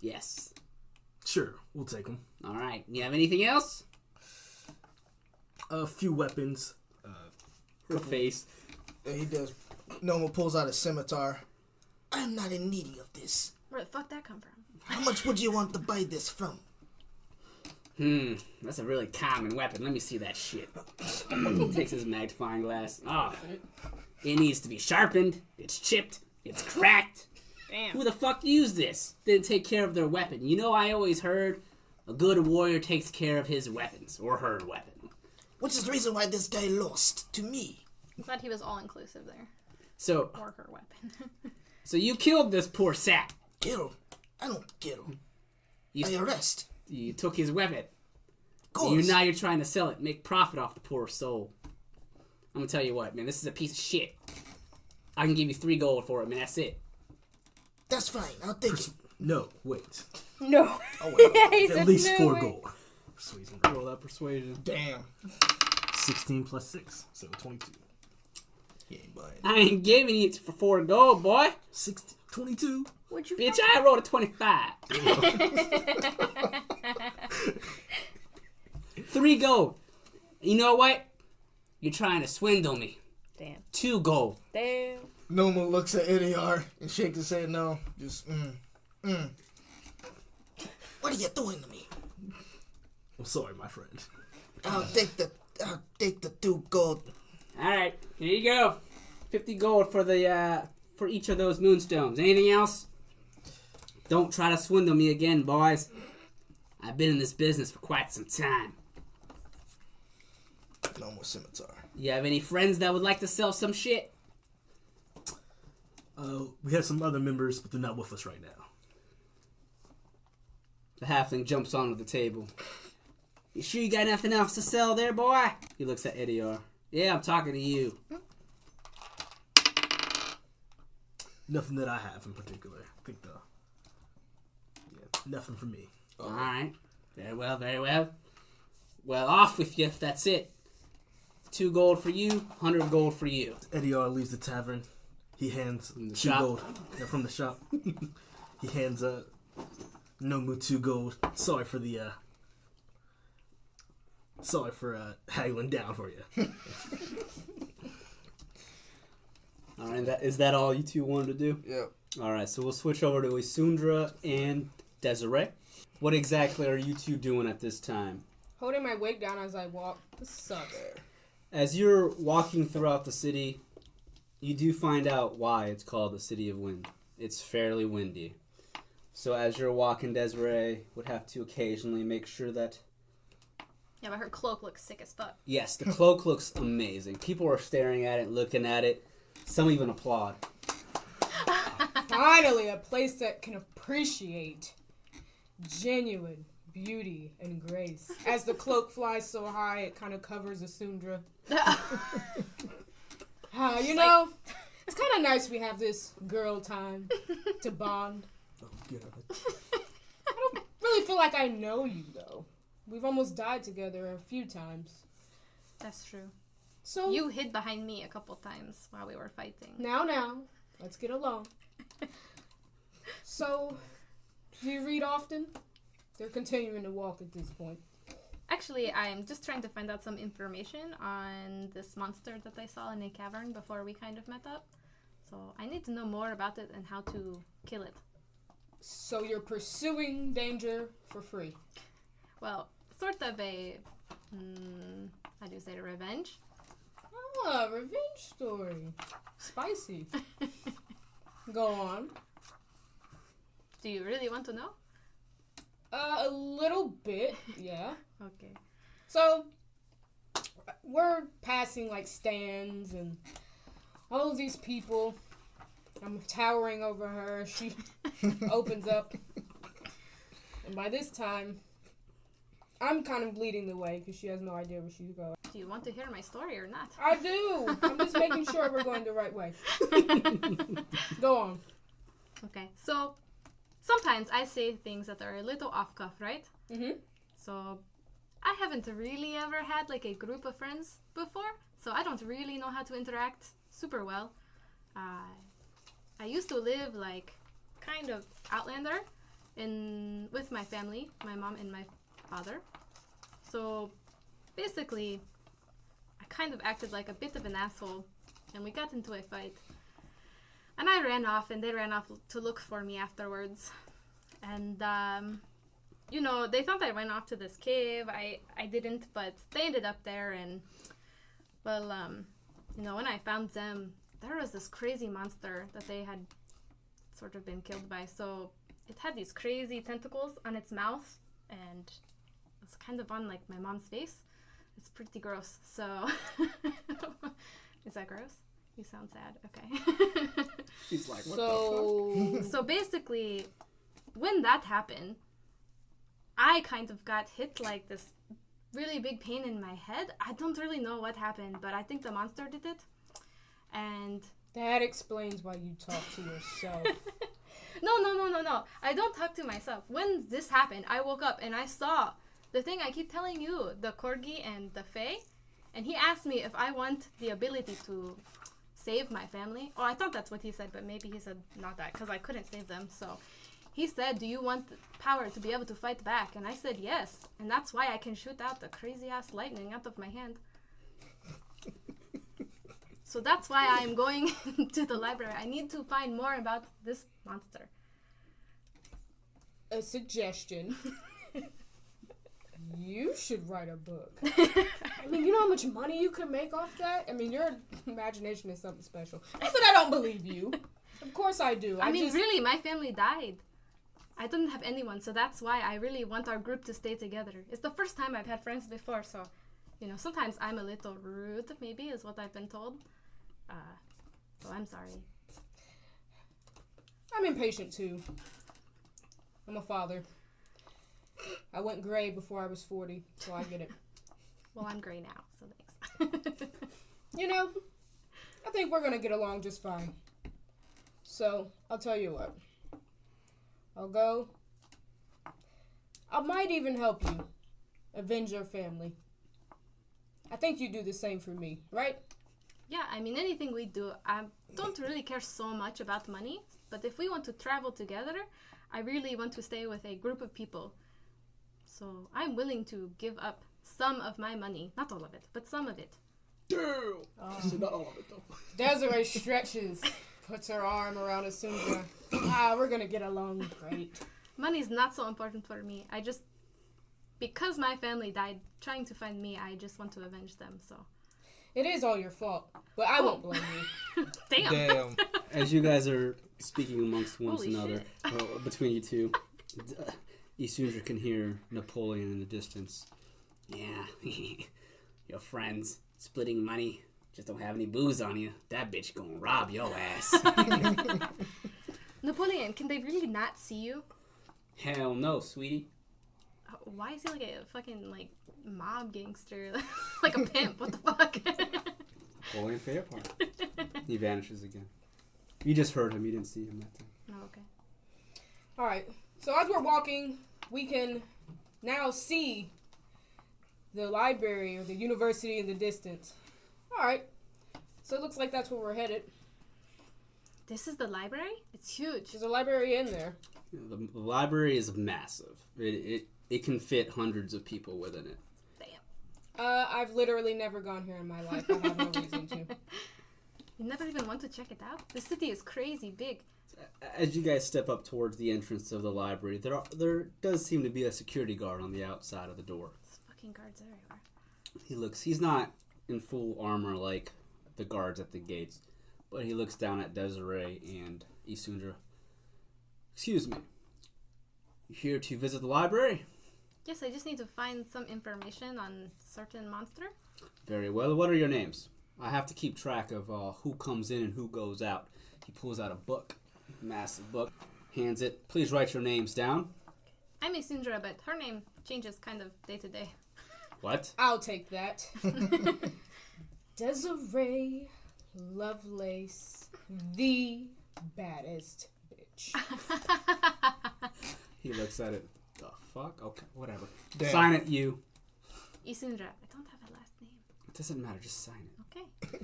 Yes. Sure, we'll take them. Alright, you have anything else? A few weapons. Her face. Yeah, he does. Nomu pulls out a scimitar. I'm not in need of this. Where the fuck that come from? How much would you want to buy this from? That's a really common weapon. Let me see that shit. He takes his magnifying glass. Oh, it needs to be sharpened. It's chipped. It's cracked. Damn. Who the fuck used this? Didn't take care of their weapon. You know, I always heard a good warrior takes care of his weapons or her weapon. Which is the reason why this guy lost to me. I'm glad he was all inclusive there. So, Or her weapon. so you killed this poor sap. Kill. I don't kill. You, I arrest. you took his weapon. Of course. Now you're trying to sell it, make profit off the poor soul. I'm gonna tell you what, man. This is a piece of shit. I can give you 3 gold for it, man. That's it. That's fine. I'll take it. No, wait. No. Oh, well. He At said least no 4 way. gold. Persuasion. Roll that persuasion. Damn. 16 plus 6, so 22. He ain't buying it. I ain't giving you it for 4 gold, boy. 22. Would you? Bitch, I rolled a 25. 3 gold. You know what? You're trying to swindle me. Damn. 2 gold. Damn. Nomu looks at Idiar and shakes his head no. Just, What are you doing to me? I'm sorry, my friend. I'll take the 2 gold. All right, here you go. 50 gold for the for each of those moonstones. Anything else? Don't try to swindle me again, boys. I've been in this business for quite some time. No more scimitar. You have any friends that would like to sell some shit? We have some other members, but they're not with us right now. The halfling jumps onto the table. You sure you got nothing else to sell there, boy? He looks at Ediar. Yeah, I'm talking to you. Nothing that I have in particular. I think nothing for me. All right. Very well, very well. Well, off with you if that's it. 2 gold for you, 100 gold for you. Ediar leaves the tavern. He hands From the 2 shop. gold. Yeah, from the shop. He hands Nomu 2 gold. Sorry for haggling down for you. All right, is that all you two wanted to do? Yep. All right, so we'll switch over to Isundra and Desiree. What exactly are you two doing at this time? Holding my wig down as I walk. This sucks. As you're walking throughout the city, you do find out why it's called the City of Wind. It's fairly windy. So as you're walking, Desiree would have to occasionally make sure that... Yeah, but her cloak looks sick as fuck. Yes, the cloak looks amazing. People are staring at it, looking at it. Some even applaud. Finally, a place that can appreciate genuine beauty and grace. As the cloak flies so high, it kind of covers Asundra. You know, it's kind of nice we have this girl time to bond. Oh, God. I don't really feel like I know you, though. We've almost died together a few times. That's true. So You hid behind me a couple times while we were fighting. now, let's get along. So, do you read often? They're continuing to walk at this point. Actually, I'm just trying to find out some information on this monster that I saw in a cavern before we kind of met up. So I need to know more about it and how to kill it. So you're pursuing danger for free. Well, sort of a, how do you say it, revenge? Ah, revenge story. Spicy. Go on. Do you really want to know? A little bit, yeah. Okay. So, we're passing like stands and all of these people. I'm towering over her. She opens up. And by this time, I'm kind of leading the way because she has no idea where she's going. Do you want to hear my story or not? I do. I'm just making sure we're going the right way. Go on. Okay, so sometimes I say things that are a little off cuff, right? Mm-hmm. So I haven't really ever had like a group of friends before, so I don't really know how to interact super well. I used to live like kind of outlander with my family, my mom and my father. So basically, I kind of acted like a bit of an asshole, and we got into a fight. And I ran off, and they ran off to look for me afterwards. And, you know, they thought I went off to this cave. I didn't, but they ended up there. And, well, you know, when I found them, there was this crazy monster that they had sort of been killed by. So it had these crazy tentacles on its mouth, and it was kind of on, like, my mom's face. It's pretty gross. So, is that gross? You sound sad. Okay. She's like, what the fuck? So basically, when that happened, I kind of got hit like this really big pain in my head. I don't really know what happened, but I think the monster did it. And That explains why you talk to yourself. No. I don't talk to myself. When this happened, I woke up and I saw the thing I keep telling you, the corgi and the fae. And he asked me if I want the ability to save my family. Oh, I thought that's what he said, but maybe he said not that, because I couldn't save them. So he said, do you want the power to be able to fight back? And I said yes. And that's why I can shoot out the crazy-ass lightning out of my hand. So that's why I'm going to the library. I need to find more about this monster. A suggestion. You should write a book. I mean, you know how much money you could make off that? I mean, your imagination is something special. Not that I don't believe you. Of course I do. I mean, really, my family died. I didn't have anyone, so that's why I really want our group to stay together. It's the first time I've had friends before, so, you know, sometimes I'm a little rude, maybe, is what I've been told. So I'm sorry. I'm impatient, too. I'm a father. I went gray before I was 40, so I get it. Well, I'm gray now, so thanks. You know, I think we're going to get along just fine. So, I'll tell you what. I'll go. I might even help you avenge your family. I think you do the same for me, right? Yeah, I mean, anything we do, I don't really care so much about money, but if we want to travel together, I really want to stay with a group of people. So I'm willing to give up some of my money. Not all of it, but some of it. Damn. Not all of it, though. Desiree stretches, puts her arm around Asundra. We're gonna get along great. Money's not so important for me. Because my family died trying to find me, I just want to avenge them, so. It is all your fault, but I won't blame you. Damn. As you guys are speaking amongst one Holy another, between you two, Isundra can hear Napoleon in the distance. Yeah, your friends splitting money. Just don't have any booze on you. That bitch gonna rob your ass. Napoleon, can they really not see you? Hell no, sweetie. Why is he like a fucking, like, mob gangster? Like a pimp? What the fuck? Napoleon Fairpart. He vanishes again. You just heard him. You didn't see him that time. Oh, okay. Alright, so as we're walking, we can now see the library or the university in the distance. Alright, so it looks like that's where we're headed. This is the library? It's huge. There's a library in there. The library is massive. It can fit hundreds of people within it. Damn. I've literally never gone here in my life. I have no reason to. You never even want to check it out? The city is crazy big. As you guys step up towards the entrance of the library, there does seem to be a security guard on the outside of the door. There's fucking guards everywhere. He's not in full armor like the guards at the gates, but he looks down at Desiree and Isundra. Excuse me. You here to visit the library? Yes, I just need to find some information on certain monster. Very well. What are your names? I have to keep track of who comes in and who goes out. He pulls out a book, massive book, hands it. Please write your names down. I'm Isundra, but her name changes kind of day to day. What? I'll take that. Desiree Lovelace, the baddest bitch. He looks at it. The fuck? Okay, whatever. Damn. Sign it, you. Isundra, I don't have a last name. It doesn't matter. Just sign it. Okay.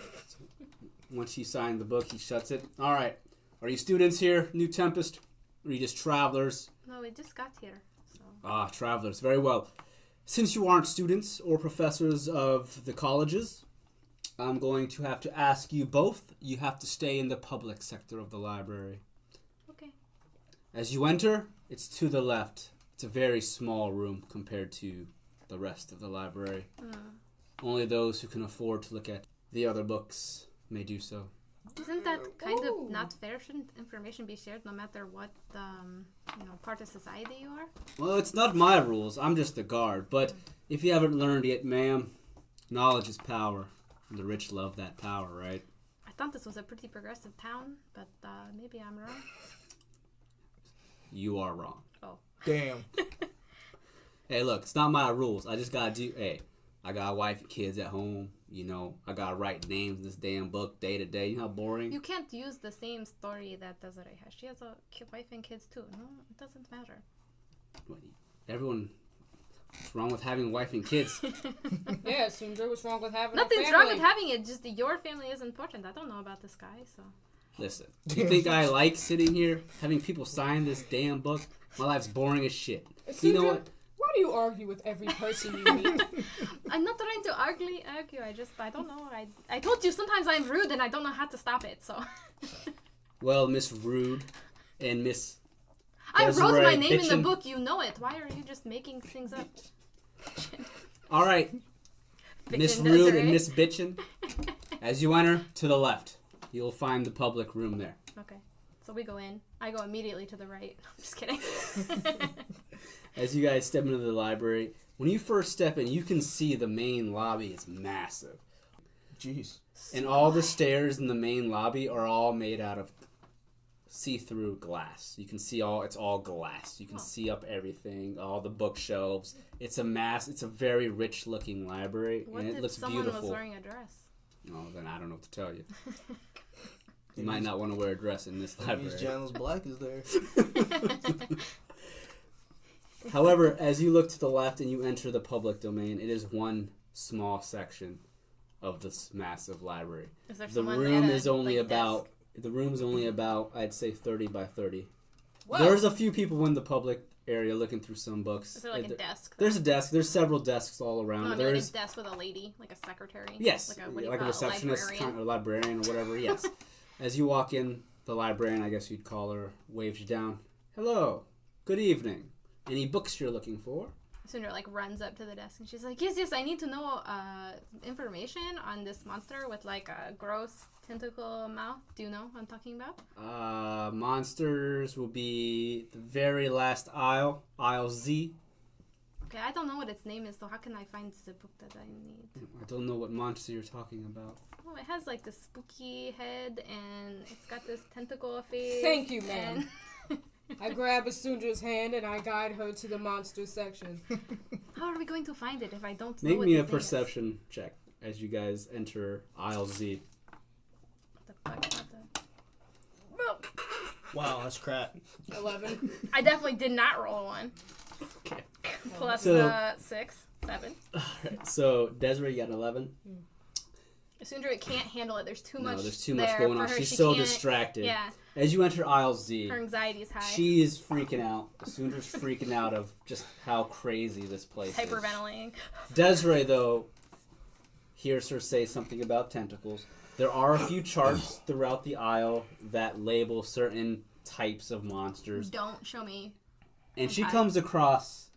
Once you sign the book, he shuts it. All right. Are you students here, New Tempest? Or are you just travelers? No, we just got here. So. Ah, travelers. Very well. Since you aren't students or professors of the colleges, I'm going to have to ask you both. You have to stay in the public sector of the library. Okay. As you enter, it's to the left. It's a very small room compared to the rest of the library. Only those who can afford to look at the other books may do so. Isn't that kind of not fair? Shouldn't information be shared no matter what part of society you are? Well, it's not my rules. I'm just the guard. But if you haven't learned yet, ma'am, knowledge is power. And the rich love that power, right? I thought this was a pretty progressive town, but maybe I'm wrong. You are wrong. Oh. Damn. Hey, look, it's not my rules. I just gotta do. Hey, I got a wife and kids at home. You know, I gotta write names in this damn book day to day. You know how boring? You can't use the same story that Desiree has. She has a wife and kids too. No, it doesn't matter. Everyone. What's wrong with having a wife and kids? Yeah, Sundra, what's wrong with having Nothing's a wrong family? with having it. Just your family is important. I don't know about this guy, so. Listen, do you think I like sitting here having people sign this damn book? My life's boring as shit. You know Sundra, what? why do you argue with every person you meet? I'm not trying to argue. I don't know. I told you sometimes I'm rude and I don't know how to stop it, so. Well, Miss Rude and Miss I wrote Desiree my name in Bitchin'. the book. You know it. Why are you just making things up? All right, Miss Bitchin' Rude Desiree. and Miss Bitchin'. As you enter to the left, you'll find the public room there. Okay. So we go in. I go immediately to the right. I'm just kidding. As you guys step into the library, when you first step in, you can see the main lobby is massive. Jeez. And all the stairs in the main lobby are all made out of see-through glass. You can see it's all glass. You can see up everything, all the bookshelves. It's a very rich-looking library, What and it if looks someone beautiful. was wearing a dress? Oh, then I don't know what to tell you. You might not want to wear a dress in this That means library. Janice Black is there. However, as you look to the left and you enter the public domain, it is one small section of this massive library. Is there The someone room at a, is only like, about desk? the room's only about, I'd say, 30 by 30. Whoa. There's a few people in the public area looking through some books. Is there like a desk? There's a desk. There's several desks all around. No, I mean, There's like a desk with a lady, like a secretary. yes, Like a, what do you like a call it, receptionist, librarian? or librarian, or whatever. Yes. As you walk in, the librarian, I guess you'd call her, waves you down. Hello. Good evening. Any books you're looking for? Sundra like runs up to the desk and she's like, yes, I need to know information on this monster with like a gross tentacle mouth. Do you know what I'm talking about? Monsters will be the very last aisle, aisle Z. Okay, I don't know what its name is, so how can I find the book that I need? I don't know what monster you're talking about. Oh, it has like this spooky head and it's got this tentacle face. Thank you, ma'am. and- I grab Asundra's hand and I guide her to the monster section. How are we going to find it if I don't know Make what me a its name is? perception check as you guys enter aisle Z. What the fuck? Wow, that's crap. 11. I definitely did not roll a 1. Okay. Plus So- 6, 7. Alright, so Desiree, you got an 11? Sundra can't handle it. There's too much. No, there's too much there going for on. her. She's She so can't- distracted. Yeah, As you enter aisle Z, her anxiety is high. she is freaking out. Sundra's freaking out of just how crazy this place is. Hyperventilating. Desiree, though, hears her say something about tentacles. There are a few charts throughout the aisle that label certain types of monsters. Don't show me. And she Okay. comes across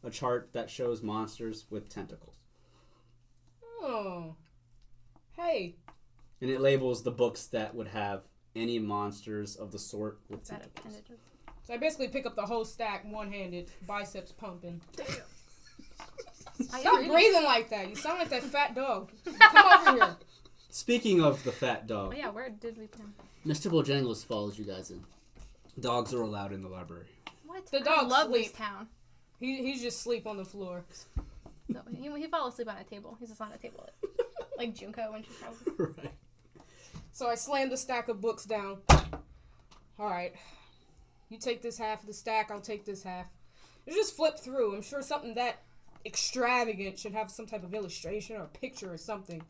a chart that shows monsters with tentacles. Oh. Hey. And it labels the books that would have any monsters of the sort with Is that tentacles. appendages? So I basically pick up the whole stack one-handed, biceps pumping. Stop breathing like that. You sound like that fat dog. Come over here. Speaking of the fat Oh dog, yeah, where did we put him? Mr. Bojangles follows you guys in. Dogs are allowed in the library. What? The I dogs love sleep. this town. He's just asleep on the floor. No, he fell asleep on a table. He's just on a table. Like Junko when she's probably. Right. So I slammed the stack of books down. Alright. You take this half of the stack, I'll take this half. You just flip through. I'm sure something that extravagant should have some type of illustration or a picture or something.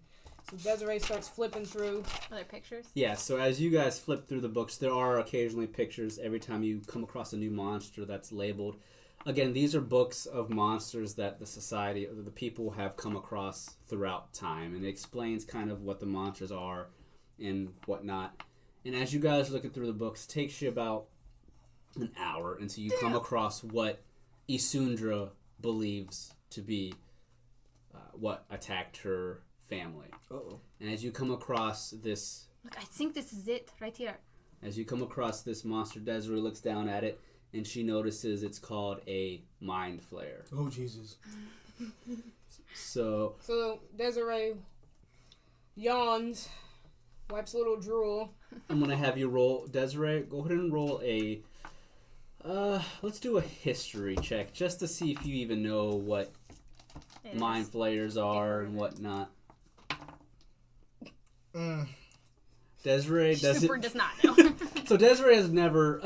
So Desiree starts flipping through. Are there pictures? Yeah, so as you guys flip through the books, there are occasionally pictures every time you come across a new monster that's labeled. Again, these are books of monsters that the society, or the people have come across throughout time. And it explains kind of what the monsters are and whatnot. And as you guys are looking through the books, it takes you about an hour until you come across what Isundra believes to be what attacked her family. Uh-oh. And as you come across this Look, I think this is it right here. As you come across this monster, Desiree looks down at it, and she notices it's called a mind flayer. Oh, Jesus. So, So Desiree yawns, wipes a little drool. I'm going to have you roll. Desiree, go ahead and roll a... let's do a history check, just to see if you even know what It mind is. flayers are and whatnot. Mm. Desiree Super doesn't... does not know. So Desiree has never...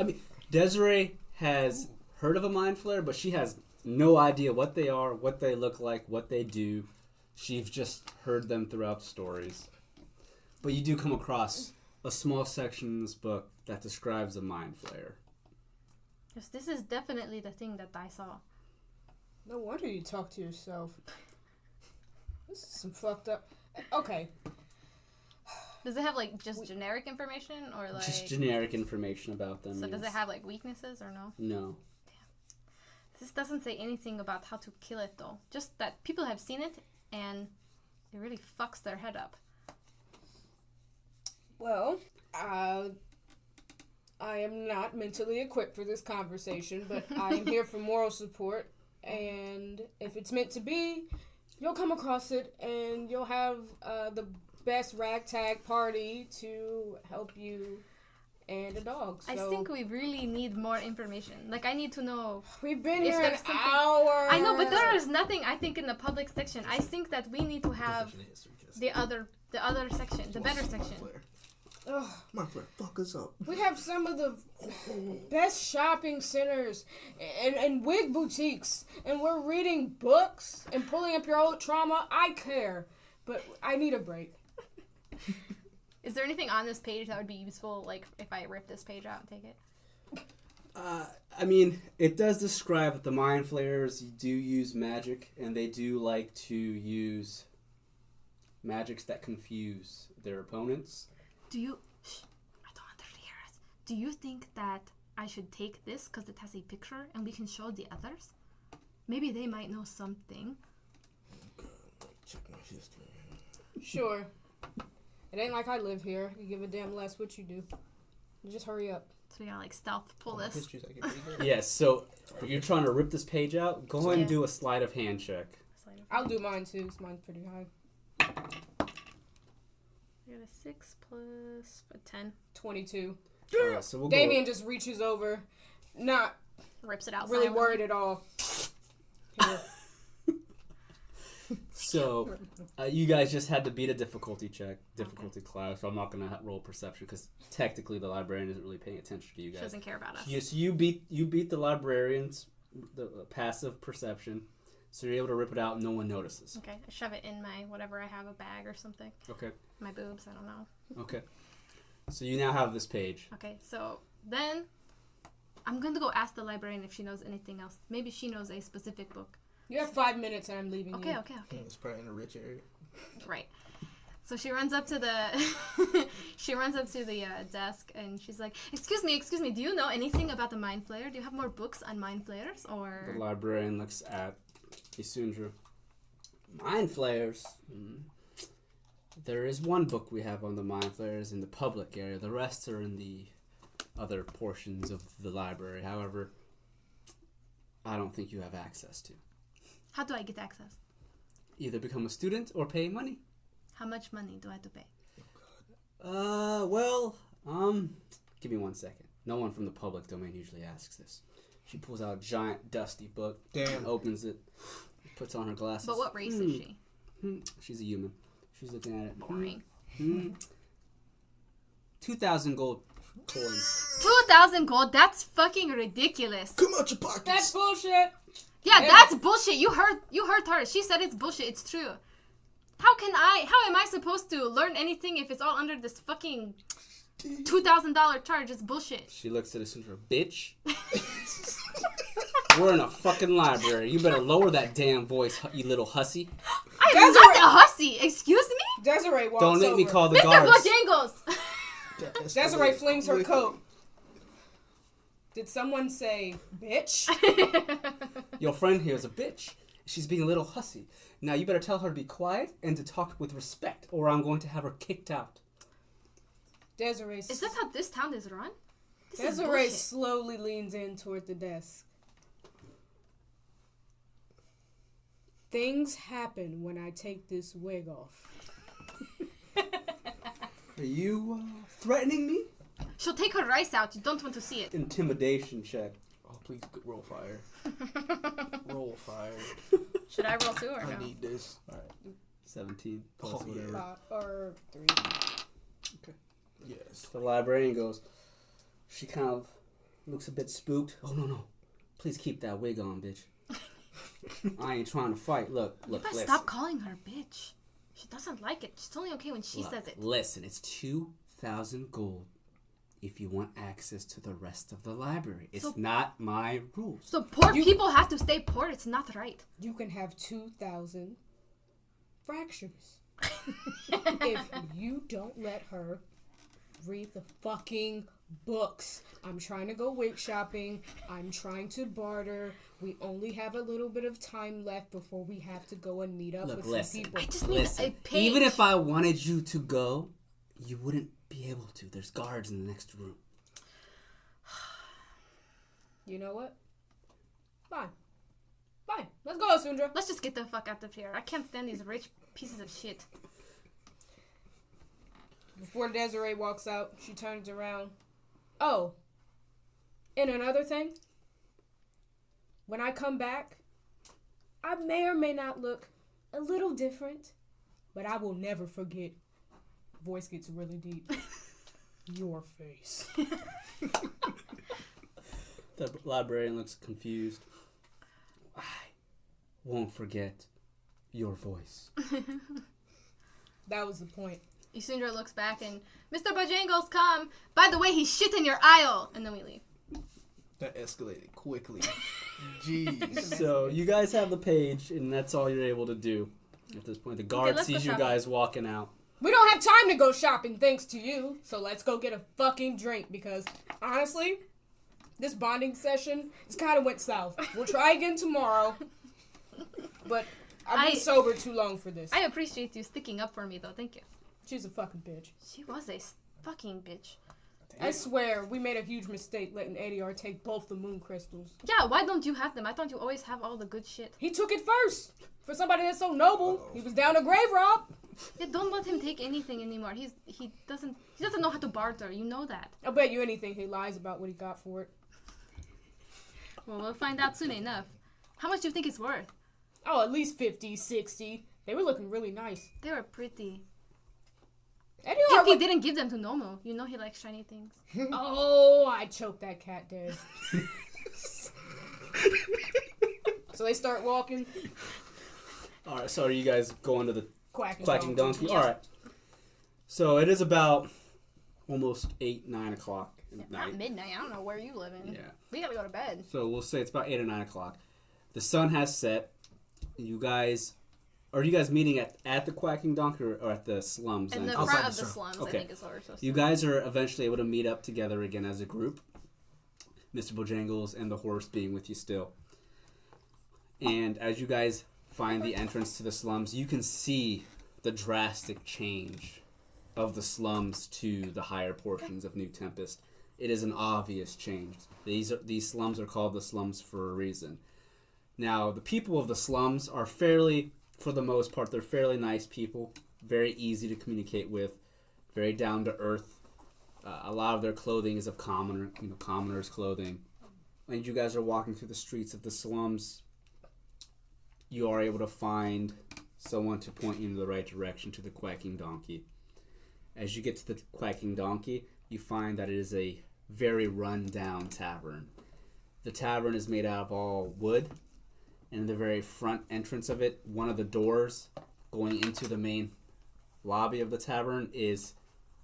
Desiree has heard of a mind flayer, but she has no idea what they are, what they look like, what they do. She's just heard them throughout stories. But you do come across a small section in this book that describes a mind flayer. Yes, this is definitely the thing that I saw. No wonder you talk to yourself. This is some fucked up. Okay. Does it have like just generic information or like? Just generic information about them. So does it yes. have like weaknesses or no? No. This doesn't say anything about how to kill it though. Just that people have seen it and it really fucks their head up. Well, I am not mentally equipped for this conversation, but I am here for moral support. And if it's meant to be, you'll come across it and you'll have the best ragtag party to help you and a dog. So I think we really need more information. Like I need to know. we've been Is here there an something- hour. I know, but there is nothing. I think in the public section. I think that we need to have the other section, the better section. Ugh. My friend, fuck us up. We have some of the best shopping centers and wig boutiques, and we're reading books and pulling up your old trauma. I care, but I need a break. Is there anything on this page that would be useful, like if I rip this page out and take it? I mean, it does describe that the Mind Flayers do use magic, and they do like to use magics that confuse their opponents. I don't want them to hear us. Do you think that I should take this because it has a picture and we can show the others? Maybe they might know something. Check my history. Sure. It ain't like I live here. You give a damn less what you do. You just hurry up. So we gotta like stealth pull My this. history's like pretty good. Yes, so you're trying to rip this page out? Go ahead and do a sleight of hand check. I'll do mine too, 'cause mine's pretty high. I got a 6 plus a 10. 22. Alright, so we'll Damien just reaches over, not Rips it out. really silently. worried at all. Here. So, you guys just had to beat a difficulty class, so I'm not going to roll perception, because technically the librarian isn't really paying attention to you She guys. doesn't care about us. Yes, you beat the librarian's passive perception, so you're able to rip it out and no one notices. Okay, I shove it in my whatever I have, a bag or something. Okay. My boobs, I don't know. Okay. So you now have this page. Okay, so then I'm going to go ask the librarian if she knows anything else. Maybe she knows a specific book. You have 5 minutes and I'm leaving Okay, you. okay. It's probably in a rich area. Right. So she runs up to the desk and she's like, excuse me, do you know anything about the Mind Flayer? Do you have more books on Mind Flayers? Or The librarian looks at Isundra. Mind Flayers? There is one book we have on the Mind Flayers in the public area. The rest are in the other portions of the library. However, I don't think you have access to. how do I get access? Either become a student or pay money. How much money do I have to pay? Give me 1 second. No one from the public domain usually asks this. She pulls out a giant dusty book, Damn. opens it, puts on her glasses. But what race is she? She's a human. She's looking at it. Boring. 2,000 gold coins. 2,000 gold? That's fucking ridiculous. Come out your pockets. That's bullshit. Yeah, that's bullshit. You heard her. She said it's bullshit. It's true. How am I supposed to learn anything if it's all under this fucking $2,000 charge? It's bullshit. She looks at us and says, bitch. We're in a fucking library. You better lower that damn voice, you little hussy. I'm not a hussy. Excuse me? Desiree walks Don't make me over. call the Mr. guards. Bojangles. Desiree flings her coat. Did someone say, bitch? Your friend here is a bitch. She's being a little hussy. Now you better tell her to be quiet and to talk with respect, or I'm going to have her kicked out. Desiree. Is that how this town is run? This is Desiree bullshit. slowly leans in toward the desk. Things happen when I take this wig off. Are you threatening me? She'll take her rice out. You don't want to see it. Intimidation check. Oh, please roll fire. Roll fire. Should I roll too or I no? need this. 17 plus Oh, whatever. Or 3. Yes. The librarian goes, she kind of looks a bit spooked. Oh, no. Please keep that wig on, bitch. I ain't trying to fight. Look, You better listen. stop calling her bitch. She doesn't like it. She's only okay when she Look, says it. Listen, it's 2,000 gold if you want access to the rest of the library. It's So- not my rules. So poor people have to stay poor. It's not right. You can have 2,000 fractures. If you don't let her read the fucking books. I'm trying to go wig shopping. I'm trying to barter. We only have a little bit of time left before we have to go and meet up Look, with listen. some people. I just need a Listen, page. even if I wanted you to go, you wouldn't be able to. There's guards in the next room. You know what? Fine. Let's go, Sundra. Let's just get the fuck out of here. I can't stand these rich pieces of shit. Before Desiree walks out, she turns around. Oh, and another thing. When I come back, I may or may not look a little different, but I will never forget. Voice gets really deep. your face. The librarian looks confused. I won't forget your voice. That was the point. Isundra looks back and, Mr. Bojangles, come. By the way, he's shit in your aisle. And then we leave. That escalated quickly. Jeez. So you guys have the page, and that's all you're able to do at this point. The guard let's go sees you shopping. guys walking out. We don't have time to go shopping thanks to you, so let's go get a fucking drink because, honestly, this bonding session, it's kind of went south. We'll try again tomorrow, but I've been sober too long for this. I appreciate you sticking up for me, though. Thank you. She's a fucking bitch. She was a fucking bitch. I swear, we made a huge mistake letting ADR take both the moon crystals. Yeah, why don't you have them? I thought you always have all the good shit. He took it first. For somebody that's so noble, he was down a grave rob. Yeah, don't let him take anything anymore. He doesn't know how to barter. You know that. I'll bet you anything he lies about what he got for it. Well, we'll find out soon enough. How much do you think it's worth? Oh, at least 50, 60. They were looking really nice. They were pretty. ADR If he didn't give them to Nomo, you know he likes shiny things. Oh, I choked that cat dead. So they start walking. All right, so are you guys going to the Quacking donkey? Yeah. All right. So it is about almost 8, 9 o'clock at Not night. midnight. I don't know where you live in. Yeah. We gotta go to bed. So we'll say it's about 8 or 9 o'clock. The sun has set. Are you guys meeting at the Quacking Donkey or at the slums? In the entrance? front Outside of the the sun. slums, Okay. I think is what we're supposed to You do. guys are eventually able to meet up together again as a group. Mr. Bojangles and the horse being with you still. And as you guys find the entrance to the slums, you can see the drastic change of the slums to the higher portions of New Tempest. It is an obvious change. These slums are called the slums for a reason. Now, the people of the slums are fairly, for the most part, they're fairly nice people, very easy to communicate with, very down to earth. A lot of their clothing is of commoners' clothing. And you guys are walking through the streets of the slums. You are able to find someone to point you in the right direction to the Quacking Donkey. As you get to the Quacking Donkey, you find that it is a very run-down tavern. The tavern is made out of all wood, and in the very front entrance of it, one of the doors going into the main lobby of the tavern is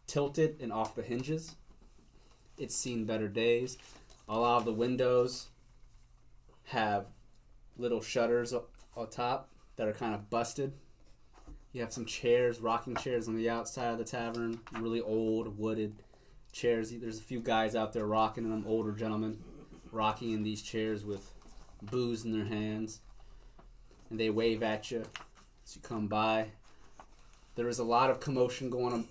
tilted and off the hinges. It's seen better days. A lot of the windows have little shutters on top that are kind of busted. You have some chairs, rocking chairs on the outside of the tavern, really old wooded chairs. There's a few guys out there rocking in them, older gentlemen, rocking in these chairs with booze in their hands. And they wave at you as you come by. There is a lot of commotion going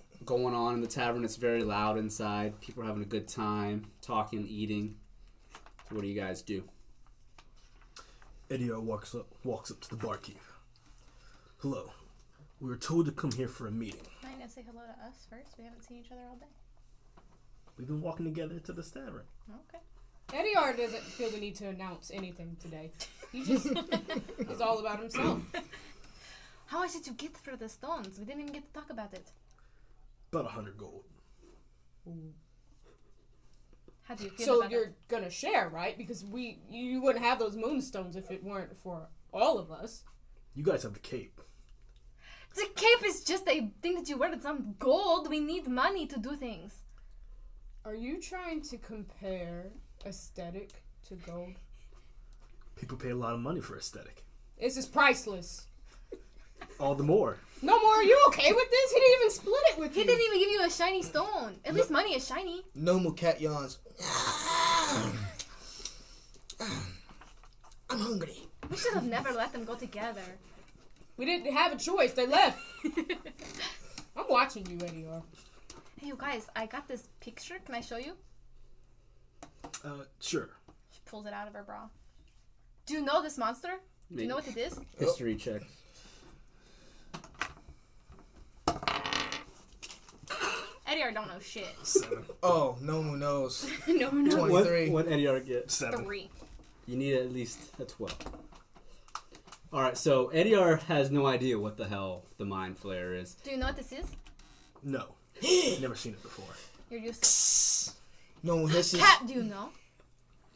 on in the tavern. It's very loud inside. People are having a good time, talking, eating. So what do you guys do? Edio walks up to the barkeep. Hello. We were told to come here for a meeting. Are you gonna say hello to us first? We haven't seen each other all day. We've been walking together to this tavern. Okay. ADR doesn't feel the need to announce anything today. He just is all about himself. How much did you get for the stones? We didn't even get to talk about it. About 100 gold. How do you feel So about you're it? gonna share, right? Because you wouldn't have those moonstones if it weren't for all of us. You guys have the cape. The cape is just a thing that you wear that's on gold. We need money to do things. Are you trying to compare aesthetic to gold? People pay a lot of money for aesthetic. This is priceless. All the more. No more. Are you okay with this? He didn't even split it with He you. didn't even give you a shiny stone. At least money is shiny. No more cat yawns. I'm hungry. We should have never let them go together. We didn't have a choice. They left. I'm watching you, ADR. Hey, you guys, I got this picture. Can I show you? Sure. She pulls it out of her bra. Do you know this monster? Do you know what it is? History check. Eddie don't know shit. 7. Oh, no one knows. No, no. 23. What Eddie get? 7. 3. You need at least a 12. Alright, so Eddie has no idea what the hell the Mind Flayer is. Do you know what this is? No. Never seen it before. You're useless. No one hisses. Cat, do you know?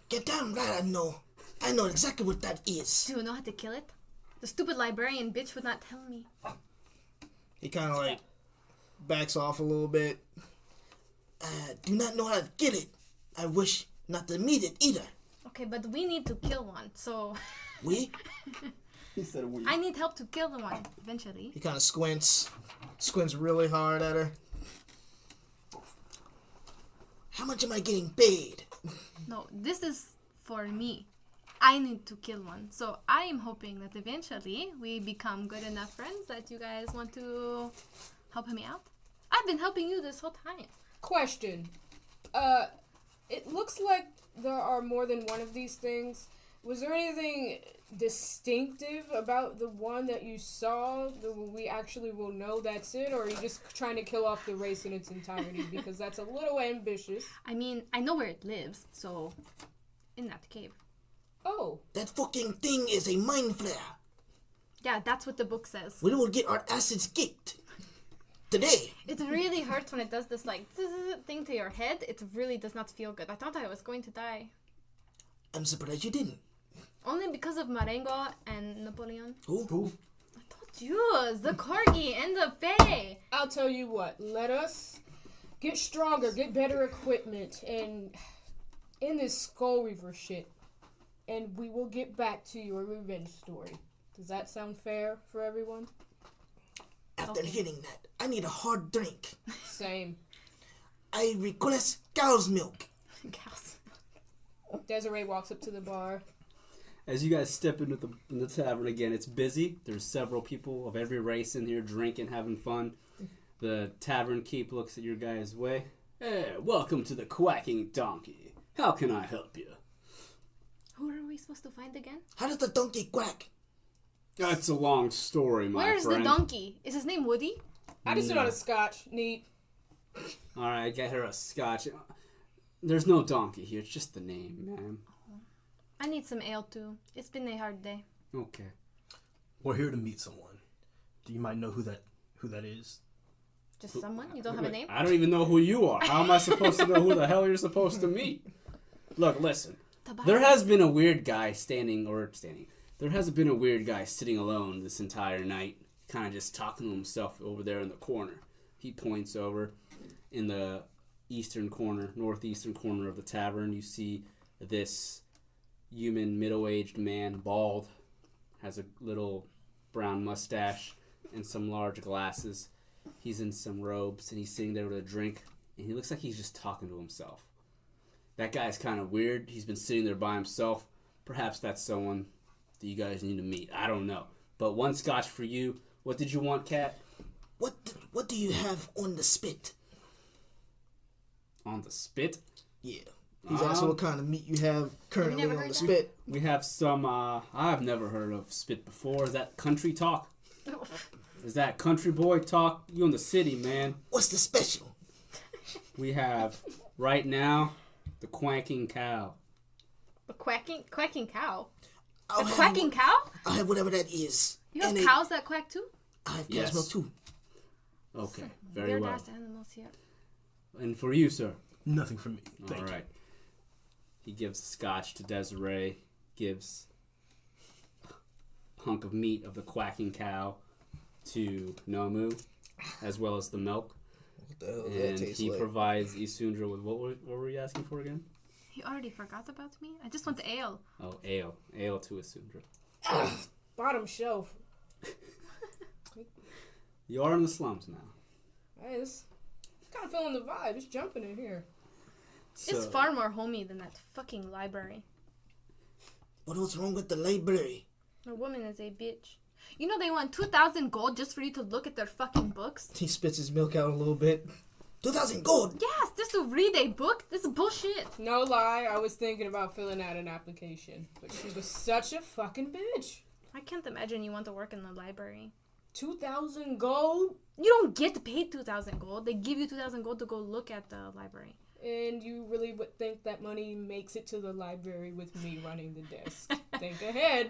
Get damn right I know. I know exactly what that is. Do you know how to kill it? The stupid librarian bitch would not tell me. He kind of like backs off a little bit. I do not know how to get it. I wish not to meet it either. Okay, but we need to kill one, so... We? He said we. I need help to kill the one, eventually. He kind of squints really hard at her. How much am I getting paid? No, this is for me. I need to kill one. So I am hoping that eventually we become good enough friends that you guys want to help me out. I've been helping you this whole time. Question. It looks like there are more than one of these things. Was there anything distinctive about the one that you saw that we actually will know that's it, or are you just trying to kill off the race in its entirety? Because that's a little ambitious. I mean, I know where it lives, so in that cave. Oh. That fucking thing is a mind flare. Yeah, that's what the book says. We will get our acids kicked. Today. It really hurts when it does this like thing to your head. It really does not feel good. I thought I was going to die. I'm surprised you didn't. Only because of Marengo and Napoleon. Who? I told you, the Corgi and the Fae. I'll tell you what. Let us get stronger, get better equipment, and in this Skull Reaver shit, and we will get back to your revenge story. Does that sound fair for everyone? After hearing that, I need a hard drink. Same. I request cow's milk. Cows. Desiree walks up to the bar. As you guys step into the tavern again, it's busy. There's several people of every race in here drinking, having fun. The tavern keep looks at your guys' way. Hey, welcome to the Quacking Donkey. How can I help you? Who are we supposed to find again? How does the donkey quack? That's a long story, my Where's friend. the donkey? Is his name Woody? I just want a scotch. Neat. All right, get her a scotch. There's no donkey here. It's just the name, ma'am. I need some ale too. It's been a hard day. Okay. We're here to meet someone. Do you might know who that is? Just someone? You don't have a name? I don't even know who you are. How am I supposed to know who the hell you're supposed to meet? Look, listen. There has been a weird guy There hasn't been a weird guy sitting alone this entire night, kind of just talking to himself over there in the corner. He points over in the northeastern corner of the tavern. You see this human, middle-aged man, bald, has a little brown mustache and some large glasses. He's in some robes, and he's sitting there with a drink, and he looks like he's just talking to himself. That guy's kind of weird. He's been sitting there by himself. Perhaps that's someone that you guys need to meet. I don't know. But one scotch for you. What did you want, Kat? What do you have on the spit? On the spit? Yeah. He's asking what kind of meat you have currently on the spit. We have some, I've never heard of spit before. Is that country talk? Is that country boy talk? You in the city, man. What's the special? We have, right now, the quacking cow. A quacking cow? I'll A have quacking cow? I'll have whatever that is. You have And cows that quack too? I have Yes. cow's milk too. Okay, very Weird well. ass animals here. And for you, sir? Nothing for me. All Thank you. right. He gives scotch to Desiree, gives a hunk of meat of the quacking cow to Nomu, as well as the milk. What the hell does that And taste he like? provides Isundra with, what were you asking for again? He already forgot about me? I just want the ale. Oh, ale. Ale to Isundra. Bottom shelf. You are in the slums now. Hey, this kind of feeling the vibe. It's jumping in here. It's So- far more homey than that fucking library. What's wrong with the library? The woman is a bitch. You know they want 2,000 gold just for you to look at their fucking books? He spits his milk out a little bit. 2,000 gold! Yes, just to read a book? This is bullshit. No lie, I was thinking about filling out an application. But she was such a fucking bitch. I can't imagine you want to work in the library. 2,000 gold? You don't get paid 2,000 gold. They give you 2,000 gold to go look at the library. And you really would think that money makes it to the library with me running the desk. Think ahead.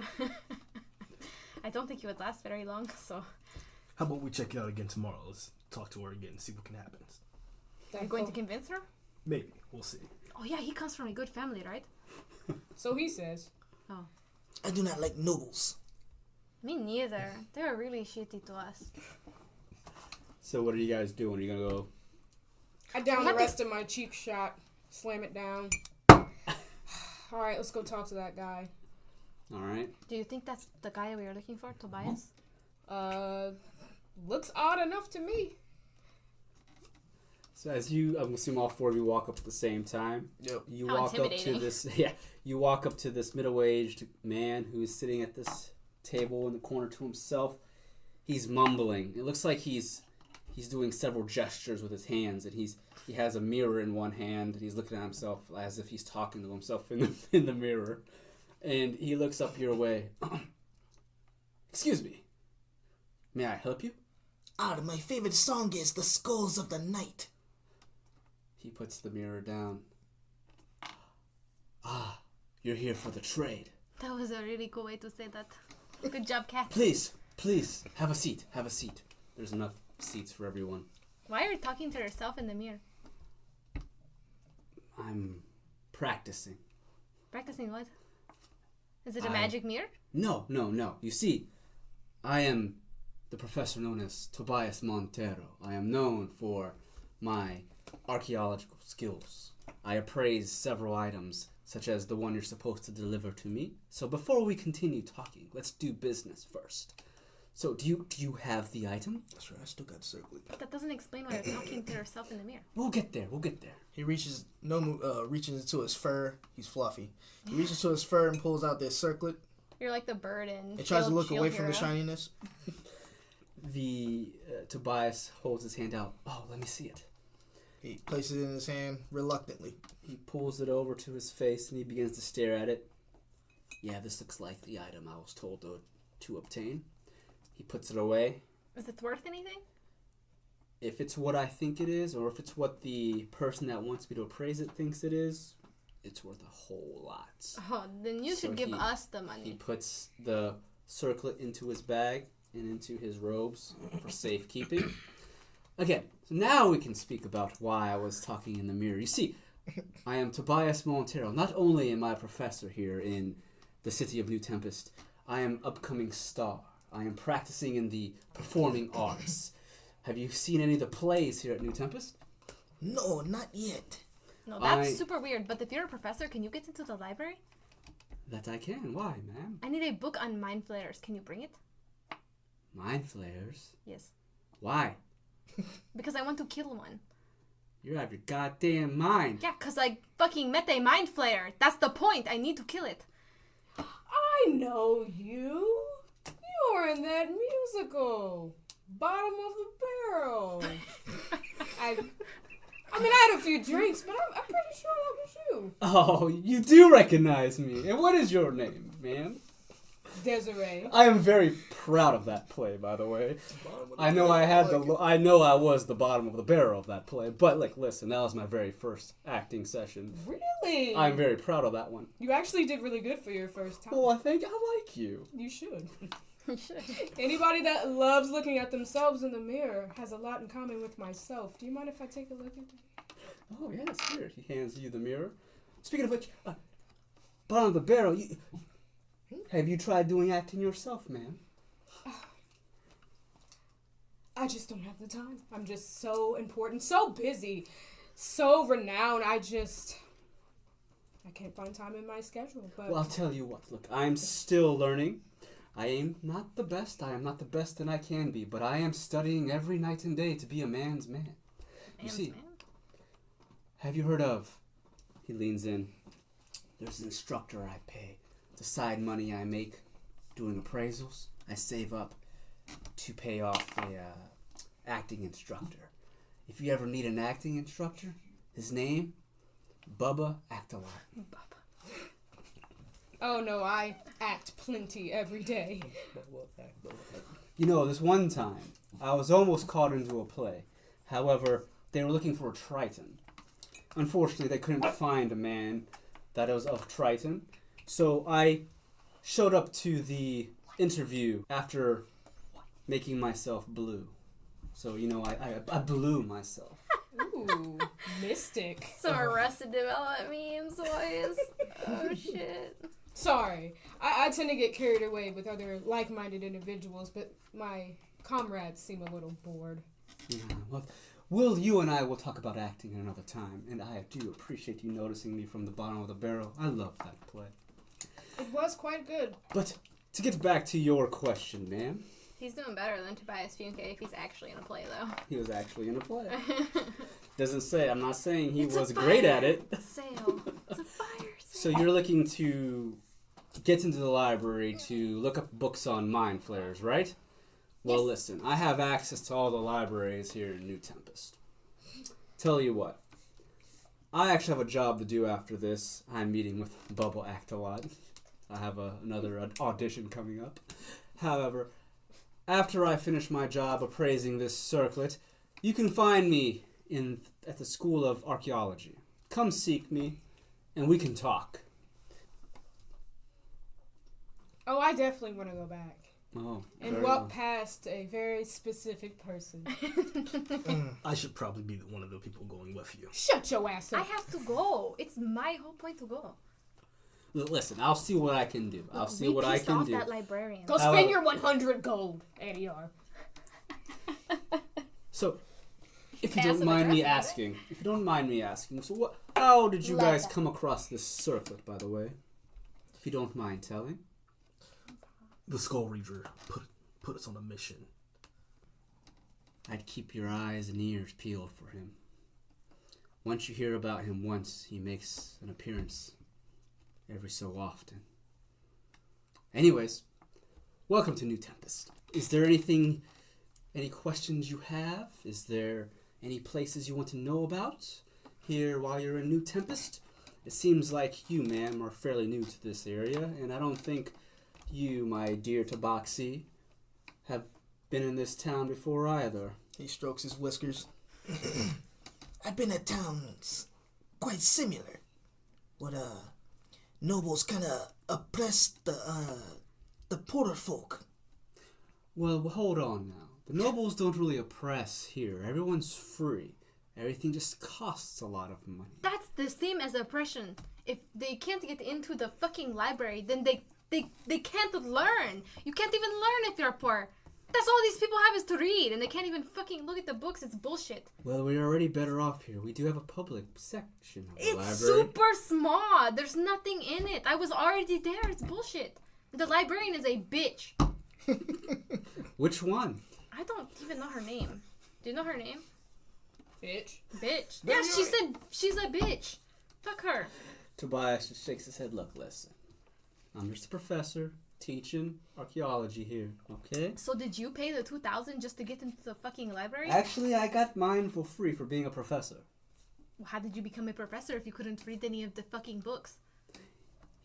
I don't think you would last very long, so... How about we check it out again tomorrow? Let's talk to her again and see what can happen. Are you going to convince her? Maybe. We'll see. Oh yeah, he comes from a good family, right? So he says. Oh. I do not like nobles. Me neither. They're really shitty to us. So what are you guys doing? Are you gonna go? I down the rest of my cheap shot. Slam it down. Alright, let's go talk to that guy. All right. Do you think that's the guy we were looking for, Tobias? Looks odd enough to me. So as you, I'm assuming all four of you walk up at the same time. Yep. You How walk up to intimidating. this. Yeah. You walk up to this middle-aged man who is sitting at this table in the corner to himself. He's mumbling. It looks like he's doing several gestures with his hands, and he has a mirror in one hand, and he's looking at himself as if he's talking to himself in the mirror. And he looks up your way. Excuse me. May I help you? My favorite song is The Skulls of the Night. He puts the mirror down. Ah, you're here for the trade. That was a really cool way to say that. Good job, Cat. Please, have a seat. Have a seat. There's enough seats for everyone. Why are you talking to yourself in the mirror? I'm practicing. Practicing what? Is it a magic mirror? No. You see, I am the professor known as Tobias Montero. I am known for my archaeological skills. I appraise several items, such as the one you're supposed to deliver to me. So before we continue talking, let's do business first. So do you have the item? That's right, I still got circlet. That doesn't explain why you're talking to yourself in the mirror. We'll get there. He reaches into his fur. He's fluffy. He reaches to his fur and pulls out this circlet. You're like the bird and He tries to look away from the shininess. The Tobias holds his hand out. Oh, let me see it. He places it in his hand reluctantly. He pulls it over to his face and he begins to stare at it. Yeah, this looks like the item I was told to obtain. He puts it away. Is it worth anything? If it's what I think it is, or if it's what the person that wants me to appraise it thinks it is, it's worth a whole lot. Oh, then you should give us the He money. puts the circlet into his bag and into his robes for safekeeping. Okay, so now we can speak about why I was talking in the mirror. You see, I am Tobias Montero. Not only am I a professor here in the city of New Tempest, I am upcoming star. I am practicing in the performing arts. Have you seen any of the plays here at New Tempest? No, not yet. No, that's super weird. But if you're a professor, can you get into the library? That I can. Why, ma'am? I need a book on mind flayers. Can you bring it? Mind flayers? Yes. Why? Because I want to kill one. You're out of your goddamn mind. Yeah, because I fucking met a mind flayer. That's the point. I need to kill it. I know you. You were in that musical. Bottom of the barrel. I mean, I had a few drinks, but I'm pretty sure that was you. Oh, you do recognize me. And what is your name, ma'am? Desiree. I am very proud of that play, by the way. I know I know I was the bottom of the barrel of that play, but like, listen, that was my very first acting session. Really? I'm very proud of that one. You actually did really good for your first time. Well, I think I like you. You should. Anybody that loves looking at themselves in the mirror has a lot in common with myself. Do you mind if I take a look at it? Oh yes, here. He hands you the mirror. Speaking of which, bottom of the barrel. Have you tried doing acting yourself, ma'am? I just don't have the time. I'm just so important, so busy, so renowned. I can't find time in my schedule. But Well, I'll tell you what. Look, I'm still learning. I am not the best. I am not the best that I can be, but I am studying every night and day to be a man's man. You see, have you heard of? He leans in. There's an instructor I pay. The side money I make doing appraisals, I save up to pay off a acting instructor. If you ever need an acting instructor, his name, Bubba Act-A-Lot. oh no, I act plenty every day. You know, this one time, I was almost caught into a play. However, they were looking for a Triton. Unfortunately, they couldn't find a man that was of Triton. So I showed up to the interview after making myself blue. So, you know, I blew myself. Ooh, mystic. Some Arrested Development memes, boys. Oh, shit. Sorry, I tend to get carried away with other like-minded individuals, but my comrades seem a little bored. Yeah, well, Will, you and I will talk about acting another time, and I do appreciate you noticing me from the bottom of the barrel. I love that play. It was quite good. But to get back to your question, ma'am. He's doing better than Tobias Funke if he's actually in a play, though. He was actually in a play. Doesn't say. I'm not saying he It's was a great at fire it. Sale. It's a fire So sale. you're looking to get into the library to look up books on mind flayers, right? Well, Yes. listen, I have access to all the libraries here in New Tempest. Tell you what, I actually have a job to do after this. I'm meeting with Bubble Act a lot. I have another audition coming up. However, after I finish my job appraising this circlet, you can find me at the School of Archaeology. Come seek me, and we can talk. Oh, I definitely want to go back. Oh, And very walk well. past a very specific person. I should probably be one of the people going with you. Shut your ass I up. have to go. It's my whole point to go. Listen, I'll see what I can do. I'll see what I pissed can off do. that librarian. Go However- spend your 100 gold, ADR. So, if you Passive don't mind me aggressive, asking, so how did you Love guys that. come across this circlet, by the way? If you don't mind telling. The Skull Reaver put us on a mission. I'd keep your eyes and ears peeled for him. Once you hear about him once, he makes an appearance every so often. Anyways, welcome to New Tempest. Is there any questions you have? Is there any places you want to know about here while you're in New Tempest? It seems like you, ma'am, are fairly new to this area, and I don't think you, my dear Tabaxi, have been in this town before either. He strokes his whiskers. I've been at towns quite similar. What nobles kind of oppressed the poorer folk. Well, hold on now. The nobles don't really oppress here. Everyone's free. Everything just costs a lot of money. That's the same as oppression. If they can't get into the fucking library, then they can't learn. You can't even learn if you're poor. That's all these people have is to read, and they can't even fucking look at the books. It's bullshit. Well, we're already better off here. We do have a public section of the It's library. super small. There's nothing in it. I was already there. It's bullshit. The librarian is a bitch. Which one? I don't even know her name. Do you know her name? Bitch. Bitch. Yeah, she said she's a bitch. Fuck her. Tobias just shakes his head. Look, listen. I'm just a professor teaching archaeology here, okay? So did you pay the $2,000 just to get into the fucking library? Actually, I got mine for free for being a professor. Well, how did you become a professor if you couldn't read any of the fucking books?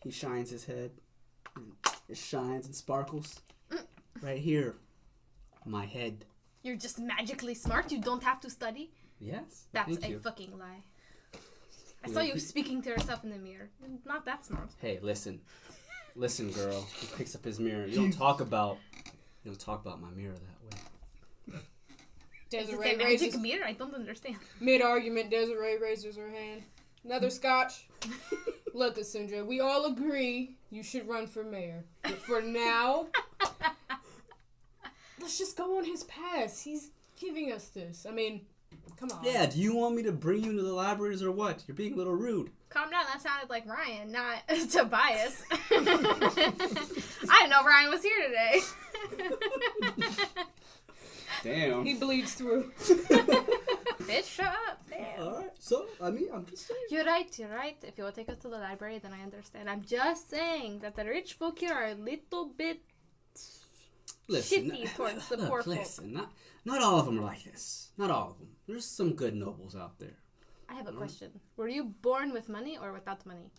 He shines his head. It shines and sparkles. Right here. My head. You're just magically smart. You don't have to study. Yes. That's thank a you. fucking lie. I saw you speaking to yourself in the mirror. You're not that smart. Hey, listen. Listen, girl. He picks up his mirror. You don't talk about my mirror that way. Is it Desiree a magic raises mirror? I don't understand. mid-argument. Desiree raises her hand. Another scotch. Look, Asundra, we all agree you should run for mayor. But for now, let's just go on his path. He's giving us this. I mean, come on. Yeah, do you want me to bring you into the libraries or what? You're being a little rude. Calm down. That sounded like Ryan, not Tobias. I didn't know Ryan was here today. Damn. He bleeds through. Bitch, shut up. Damn. Alright, so, I'm just saying. You're right. If you will take us to the library, then I understand. I'm just saying that the rich folk here are a little bit shitty towards the poor folk. Listen, not all of them are like this. Not all of them. There's some good nobles out there. I have a question. Were you born with money or without money?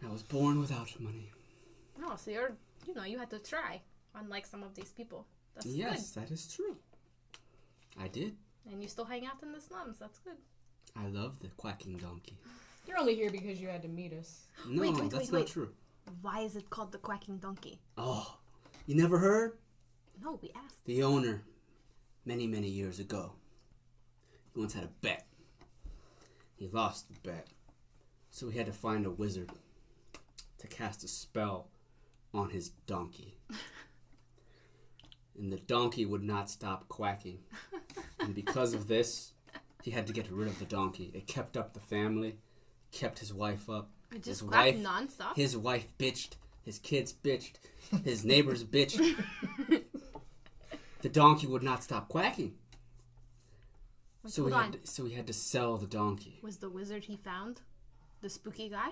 I was born without money. No, so you had to try, unlike some of these people. That's Yes, that is true. I did. good. And you still hang out in the slums. That's good. I love the quacking donkey. You're only here because you had to meet us. No, Wait, that's not wait. true. Why is it called the quacking donkey? Oh, you never heard? No, we asked. The owner, many, many years ago, He once had a bet. He lost the bet. So he had to find a wizard to cast a spell on his donkey. And the donkey would not stop quacking. And because of this, he had to get rid of the donkey. It kept up the family, kept his wife up. It just quacked nonstop. His wife bitched, his kids bitched, his neighbors bitched. The donkey would not stop quacking. Wait, So he had to sell the donkey. Was the wizard he found the spooky guy?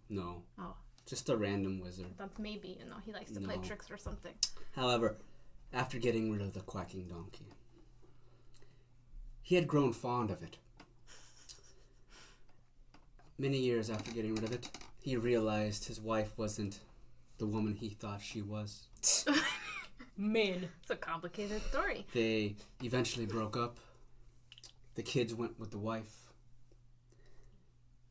No. Oh. Just a random wizard. That's maybe, he likes to play tricks or something. However, after getting rid of the quacking donkey, he had grown fond of it. Many years after getting rid of it, he realized his wife wasn't the woman he thought she was. Men. It's a complicated story. They eventually broke up. The kids went with the wife.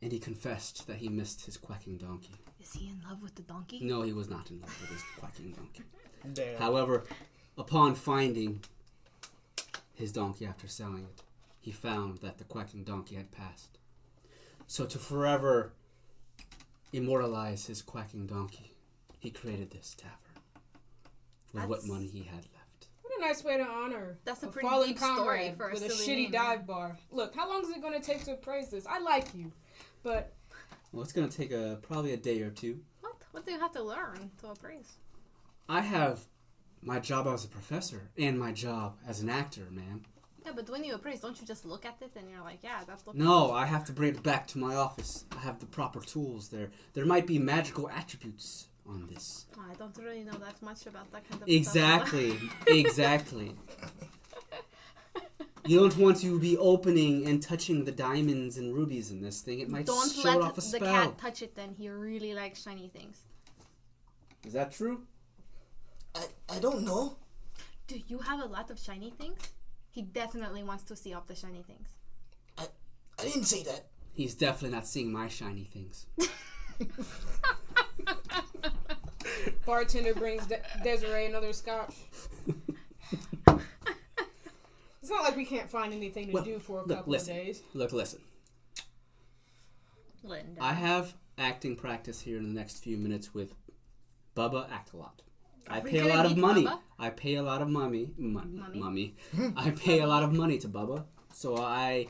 And he confessed that he missed his quacking donkey. Is he in love with the donkey? No, he was not in love with his quacking donkey. Damn. However, upon finding his donkey after selling it, he found that the quacking donkey had passed. So to forever immortalize his quacking donkey, he created this tavern with what money he had left. What a nice way to honor That's a a pretty fallen deep story comrade for a with a silly shitty name, dive bar. Look, how long is it going to take to appraise this? I like you, but Well, it's going to take probably a day or two. What? What do you have to learn to appraise? I have my job as a professor and my job as an actor, man. Yeah, but when you appraise, don't you just look at it and you're like, yeah, that's looking No, I have to bring it back to my office. I have the proper tools there. There might be magical attributes on this. Oh, I don't really know that much about that kind of Exactly. Exactly. You don't want to be opening and touching the diamonds and rubies in this thing. It might Don't show let off a the spell. cat touch it then. He really likes shiny things. Is that true? I don't know. Do you have a lot of shiny things? He definitely wants to see all the shiny things. I didn't say that. He's definitely not seeing my shiny things. bartender brings Desiree another scotch. It's not like we can't find anything to do for a couple of days. Listen. Linda. I have acting practice here in the next few minutes with Bubba Act-A-Lot. I pay a lot of money. I pay a lot of money. I pay a lot of money to Bubba, so I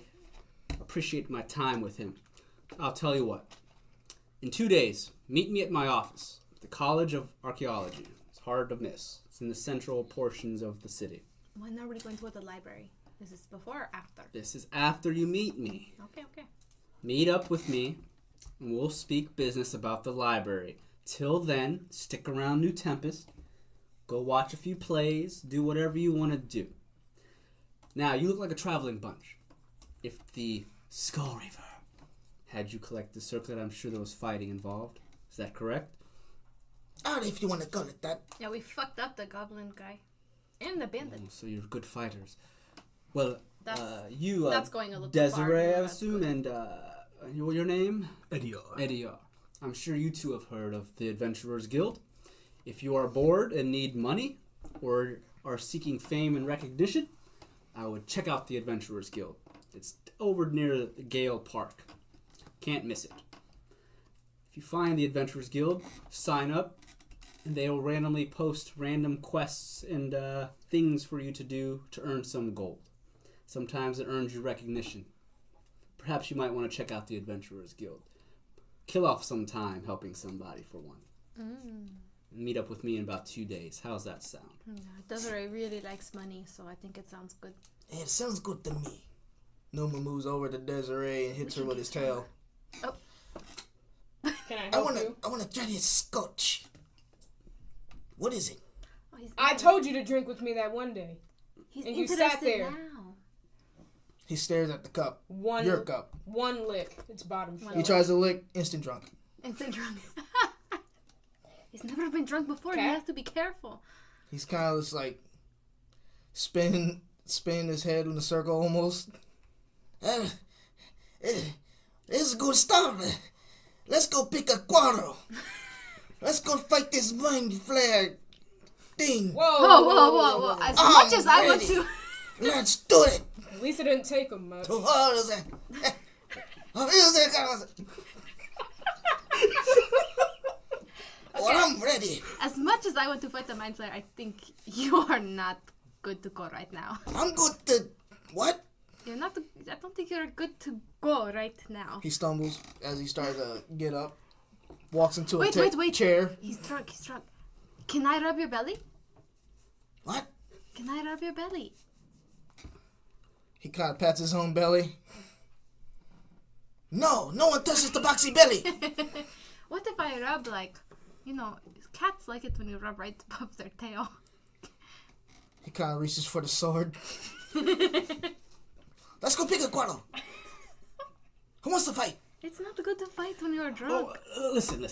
appreciate my time with him. I'll tell you what. In 2 days, meet me at my office, the College of Archaeology. It's hard to miss. It's in the central portions of the city. When are we going to the library? Is this before or after? This is after you meet me. Okay. Meet up with me, and we'll speak business about the library. Till then, stick around New Tempest. Go watch a few plays. Do whatever you want to do. Now, you look like a traveling bunch. If the Skull Reaver had you collect the circlet, I'm sure there was fighting involved. Is that correct? Or if you want to call it that. Yeah, we fucked up the goblin guy. And the bandit. So you're good fighters. Well, That's going a little Desiree, too far. I assume, and your name? Ediar. I'm sure you two have heard of the Adventurers Guild. If you are bored and need money, or are seeking fame and recognition, I would check out the Adventurers Guild. It's over near Gale Park. Can't miss it. If you find the Adventurers Guild, sign up, and they will randomly post random quests and things for you to do to earn some gold. Sometimes it earns you recognition. Perhaps you might want to check out the Adventurers Guild. Kill off some time helping somebody for one. Meet up with me in about 2 days. How's that sound? Yeah, Desiree really likes money, so I think it sounds good. It sounds good to me. Numa moves over to Desiree and hits her with his tail. Oh. Can I help you? I wanna try this scotch. What is it? Oh, he's I told you to drink with me that one day. He's and you interested sat there. now. He stares at the cup. Your cup. One lick. It's bottom shelf. He tries to lick, instant drunk. Instant drunk. He's never been drunk before. Okay. He has to be careful. He's kind of just like spinning his head in a circle almost. This is a good start. Let's go pick a quarrel. Let's go fight this mind flare thing. Whoa. As much as I want ready. to. Let's do it. At least it didn't take him much. Well, I'm ready. As much as I want to fight the Mind Flayer, I think you are not good to go right now. I'm good to... What? You're not. I don't think you're good to go right now. He stumbles as he starts to get up. Walks into Wait. a chair. He's drunk. Can I rub your belly? What? Can I rub your belly? He kind of pats his own belly. No one touches the boxy belly. What if I rub cats like it when you rub right above their tail. He kind of reaches for the sword. Let's go pick a quarrel. Who wants to fight? It's not good to fight when you're drunk. Listen.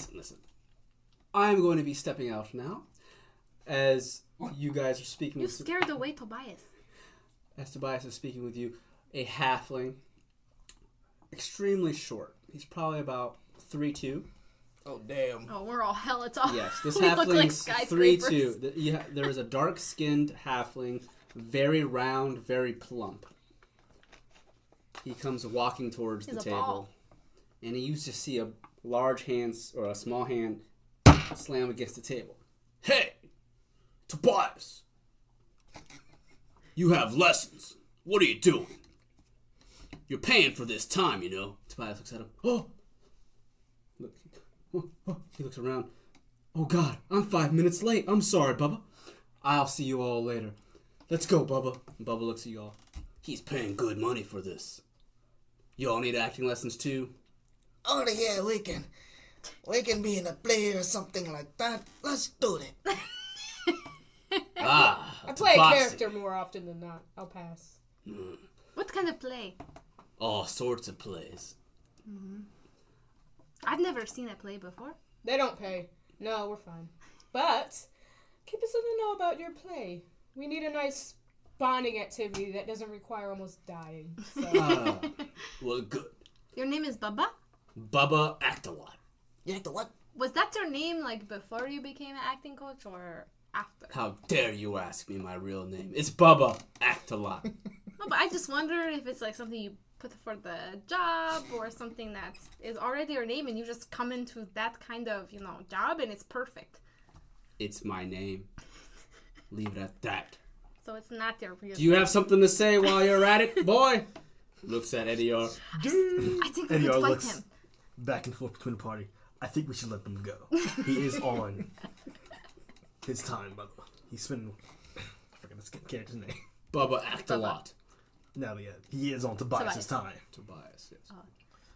I'm going to be stepping out now, as you guys are speaking. You scared away Tobias. As Tobias is speaking with you, a halfling, extremely short. He's probably about 3'2". Oh, damn. Oh, we're all hella tall. Yes, this We look like halfling's skyscrapers. 3'2". There is a dark-skinned halfling, very round, very plump. He comes walking towards He's the a table, ball. and you just see a large hand or a small hand slam against the table. Hey, Tobias, you have lessons. What are you doing? You're paying for this time, you know. Tobias looks at him. Look, he looks around. Oh God, I'm 5 minutes late. I'm sorry, Bubba. I'll see you all later. Let's go, Bubba. And Bubba looks at y'all. He's paying good money for this. Y'all need acting lessons too? Oh, yeah, we can be in a play or something like that. Let's do it. I play a character more often than not. I'll pass. What kind of play? All sorts of plays. I've never seen a play before. They don't pay. No, we're fine. But keep us in the know about your play. We need a nice bonding activity that doesn't require almost dying. So. Well, good. Your name is Bubba? Bubba Act-A-Lot. You like the what? Was that your name before you became an acting coach or after? How dare you ask me my real name? It's Bubba Act-A-Lot. No, but I just wonder if it's something you put for the job or something that is already your name and you just come into that kind of, job and it's perfect. It's my name. Leave it at that. So it's not your real Do you have something to say while you're at it, boy? Looks at Eddie R. I think we Eddie could R fight looks him. back and forth between the party. I think we should let them go. He is on his time, by the way. He's spending... I forgot his character's name. Bubba Act-A-Lot. No, yeah, he is on Tobias' time. Tobias, yes.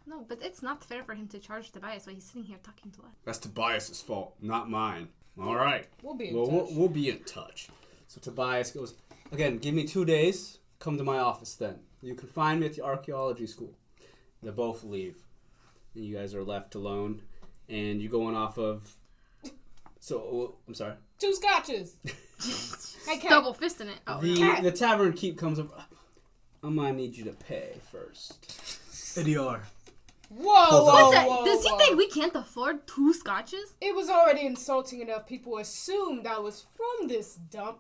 No, but it's not fair for him to charge Tobias while he's sitting here talking to us. That's Tobias' fault, not mine. All right. We'll be in touch. We'll be in touch. So Tobias goes, again, give me 2 days. Come to my office then. You can find me at the archaeology school. They both leave. And you guys are left alone. And you're going off of... So, I'm sorry. 2 scotches. Hey, cat. Double fisting it. Oh, no. The tavern keep comes up. I'm gonna need you to pay first. Eddie R. Whoa. Does he think we can't afford 2 scotches? It was already insulting enough. People assumed I was from this dump.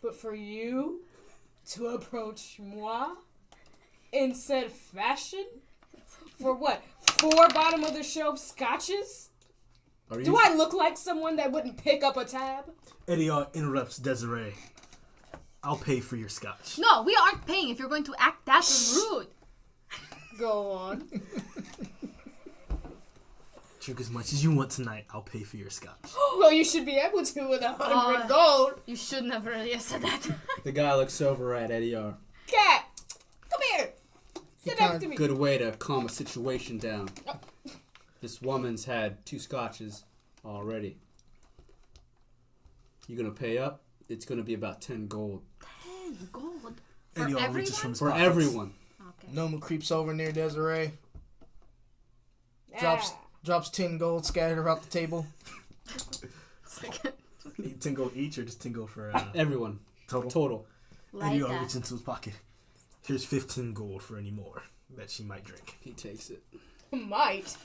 But for you to approach moi in said fashion? For what? 4 bottom of the shelf scotches? Do I look like someone that wouldn't pick up a tab? Eddie R. interrupts Desiree. I'll pay for your scotch. No, we aren't paying if you're going to act that rude. Go on. Drink as much as you want tonight. I'll pay for your scotch. Well, you should be able to with 100 gold. You should never really have said that. The guy looks over at Eddie R. Cat, come here. Sit next to me. Good way to calm a situation down. This woman's had 2 scotches already. You gonna pay up? It's gonna be about 10 gold. 10 gold? Eddie For R. reaches from everyone? his For pockets. everyone. Okay. Noma creeps over near Desiree. Ah. Drops 10 gold scattered around the table. 10 gold each or just 10 gold for Everyone. total? Like Eddie R. that. reaches into his pocket. Here's 15 gold for any more that she might drink. He takes it. Might.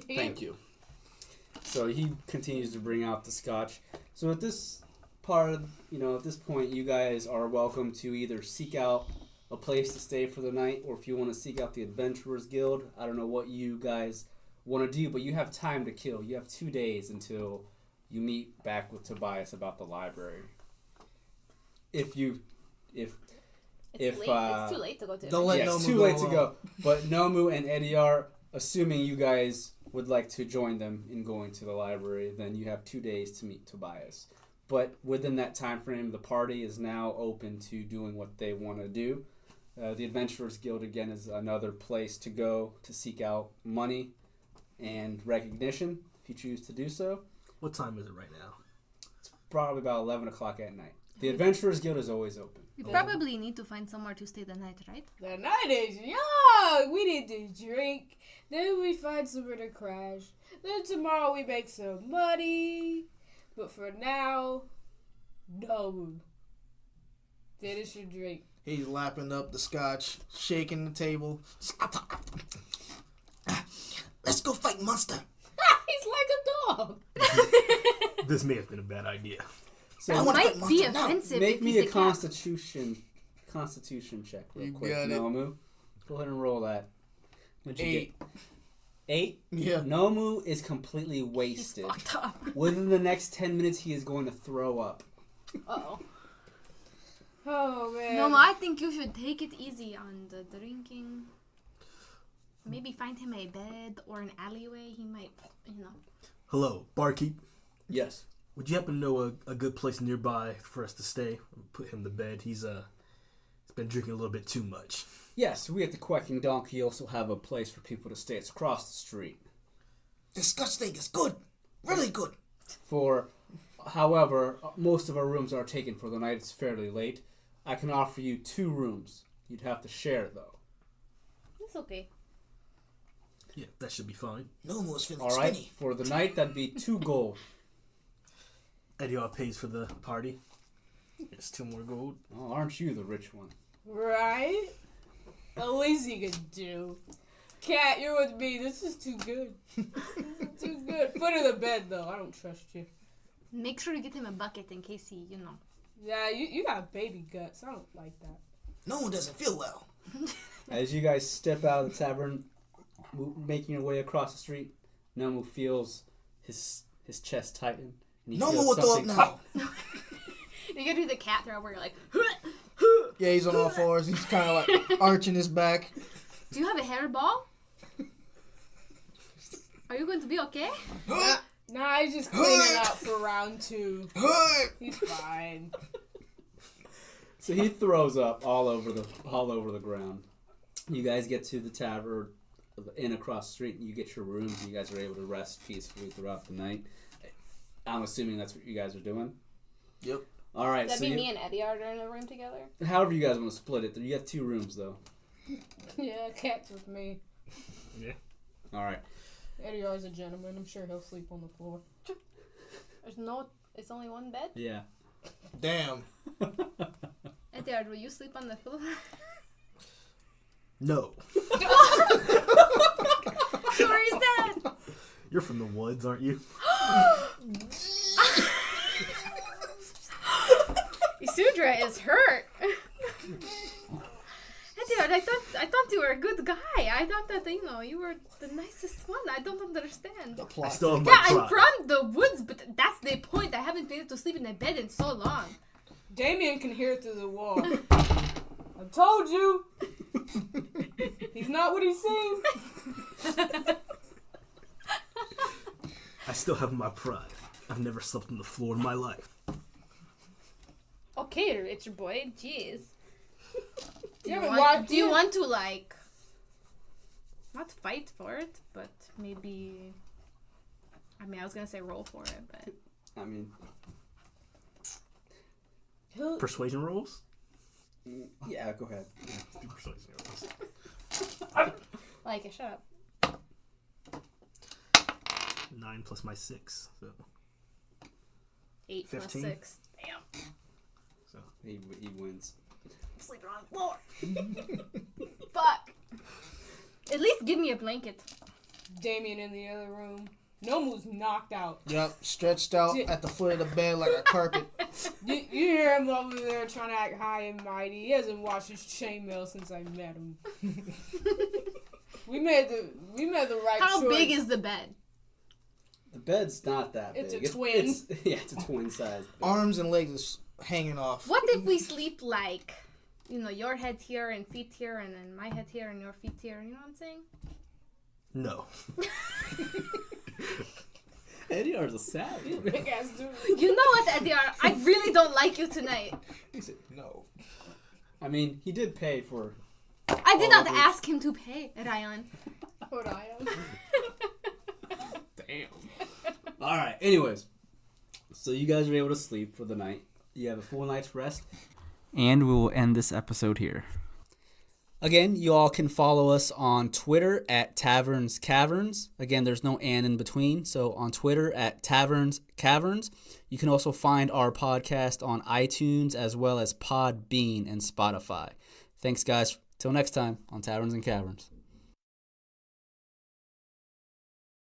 Thank you. So he continues to bring out the scotch. So at this part of, at this point, you guys are welcome to either seek out a place to stay for the night, or if you want to seek out the Adventurers Guild. I don't know what you guys want to do, but you have time to kill. You have 2 days until you meet back with Tobias about the library. It's late. It's too late to go to. Don't let it's Nomu too go late to alone. go. But Nomu and Eddie are, assuming you guys would like to join them in going to the library, then you have 2 days to meet Tobias. But within that time frame, the party is now open to doing what they want to do. The Adventurers Guild, again, is another place to go to seek out money and recognition, if you choose to do so. What time is it right now? Probably about 11 o'clock at night. The Adventurers Guild is always open. We probably need to find somewhere to stay the night, right? The night is young. We need to drink. Then we find somewhere to crash. Then tomorrow we make some money. But for now, no. Finish your drink. He's lapping up the scotch, shaking the table. Let's go fight monster. He's like a dog. This may have been a bad idea. So I It wanna might fight be monster now. offensive. make if me he's a cat. constitution check real You quick, got it. Nomu. Go ahead and roll that. What'd you 8. get? 8? Yeah. Nomu is completely He's wasted. fucked up. Within the next 10 minutes, he is going to throw up. Uh-oh. Oh, man. No, I think you should take it easy on the drinking. Maybe find him a bed or an alleyway. He might, Hello, barkeep. Yes. Would you happen to know a good place nearby for us to stay? Put him to bed. He's been drinking a little bit too much. Yes, we at the Quacking Donkey also have a place for people to stay. It's across the street. This scotch thing is good. Really good. However, most of our rooms are taken for the night. It's fairly late. I can offer you 2 rooms. You'd have to share, though. It's okay. Yeah, that should be fine. Nomu's feeling All right? skinny. For the night, that'd be 2 gold. Eddie pays for the party. It's 2 more gold. Well, aren't you the rich one? Right? The least you can do. Cat, you're with me. This is too good. This is too good. Foot of the bed, though. I don't trust you. Make sure you get him a bucket in case he, Yeah, you got baby guts. I don't like that. No one doesn't feel well. As you guys step out of the tavern, making your way across the street, Nomu feels his chest tighten. And he Nomu feels will throw up something now. You gotta do the cat throw where you're like, Yeah, he's on all fours. He's kind of like arching his back. do you have a hairball? Are you going to be okay? Nah, he's just cleaning up for round 2. He's fine. So he throws up all over the ground. You guys get to the tavern, the inn across the street, and you get your rooms. And you guys are able to rest peacefully throughout the night. I'm assuming that's what you guys are doing. Yep. All right. That'd So be me and Eddie are in a room together. however you guys want to split it, you have 2 rooms though. Yeah, Cat's with me. Yeah. All right. Eddie is a gentleman. I'm sure he'll sleep on the floor. It's only one bed? Yeah. Damn. Eddie, will you sleep on the floor? No. Where is that? You're from the woods, aren't you? Isudra is hurt. Dude, I thought you were a good guy. I thought that you were the nicest one. I don't understand. The I plot. still have my Yeah, I'm pride. from the woods, but that's the point. I haven't been able to sleep in a bed in so long. Damien can hear through the wall. I told you. He's not what he seems. I still have my pride. I've never slept on the floor in my life. Okay, Richard boy, jeez. Do haven't walked do you in. want to not fight for it, but maybe? I mean, I was gonna say roll for it, but I mean, Persuasion rolls? yeah. Go ahead. Do persuasion rolls. like, shut up. 9 plus my 6, so 8 plus 15? 6. Damn. so He wins. I'm sleeping on the floor. Fuck. At least give me a blanket. Damien in the other room. Nomu's knocked out. Yep, stretched out at the foot of the bed like a carpet. You hear him over there trying to act high and mighty. He hasn't washed his chainmail since I met him. we made the right choice. How big is the bed? The bed's not that It's big. a twin. It's a twin size. Arms and legs is hanging off. What if we sleep like, your head here and feet here, and then my head here and your feet here? You know what I'm saying? No. Eddie is a savage. Big ass dude. You know what, Ediar? I really don't like you tonight. He said, no. I mean, he did pay for. I did all not of it. ask him to pay, Ryan. Orion. Damn. All right. Anyways, so you guys are able to sleep for the night. You have a full night's rest. And we will end this episode here. Again, you all can follow us on Twitter at Taverns Caverns. Again, there's no "and" in between. So on Twitter at Taverns Caverns. You can also find our podcast on iTunes as well as Podbean and Spotify. Thanks, guys. Till next time on Taverns and Caverns.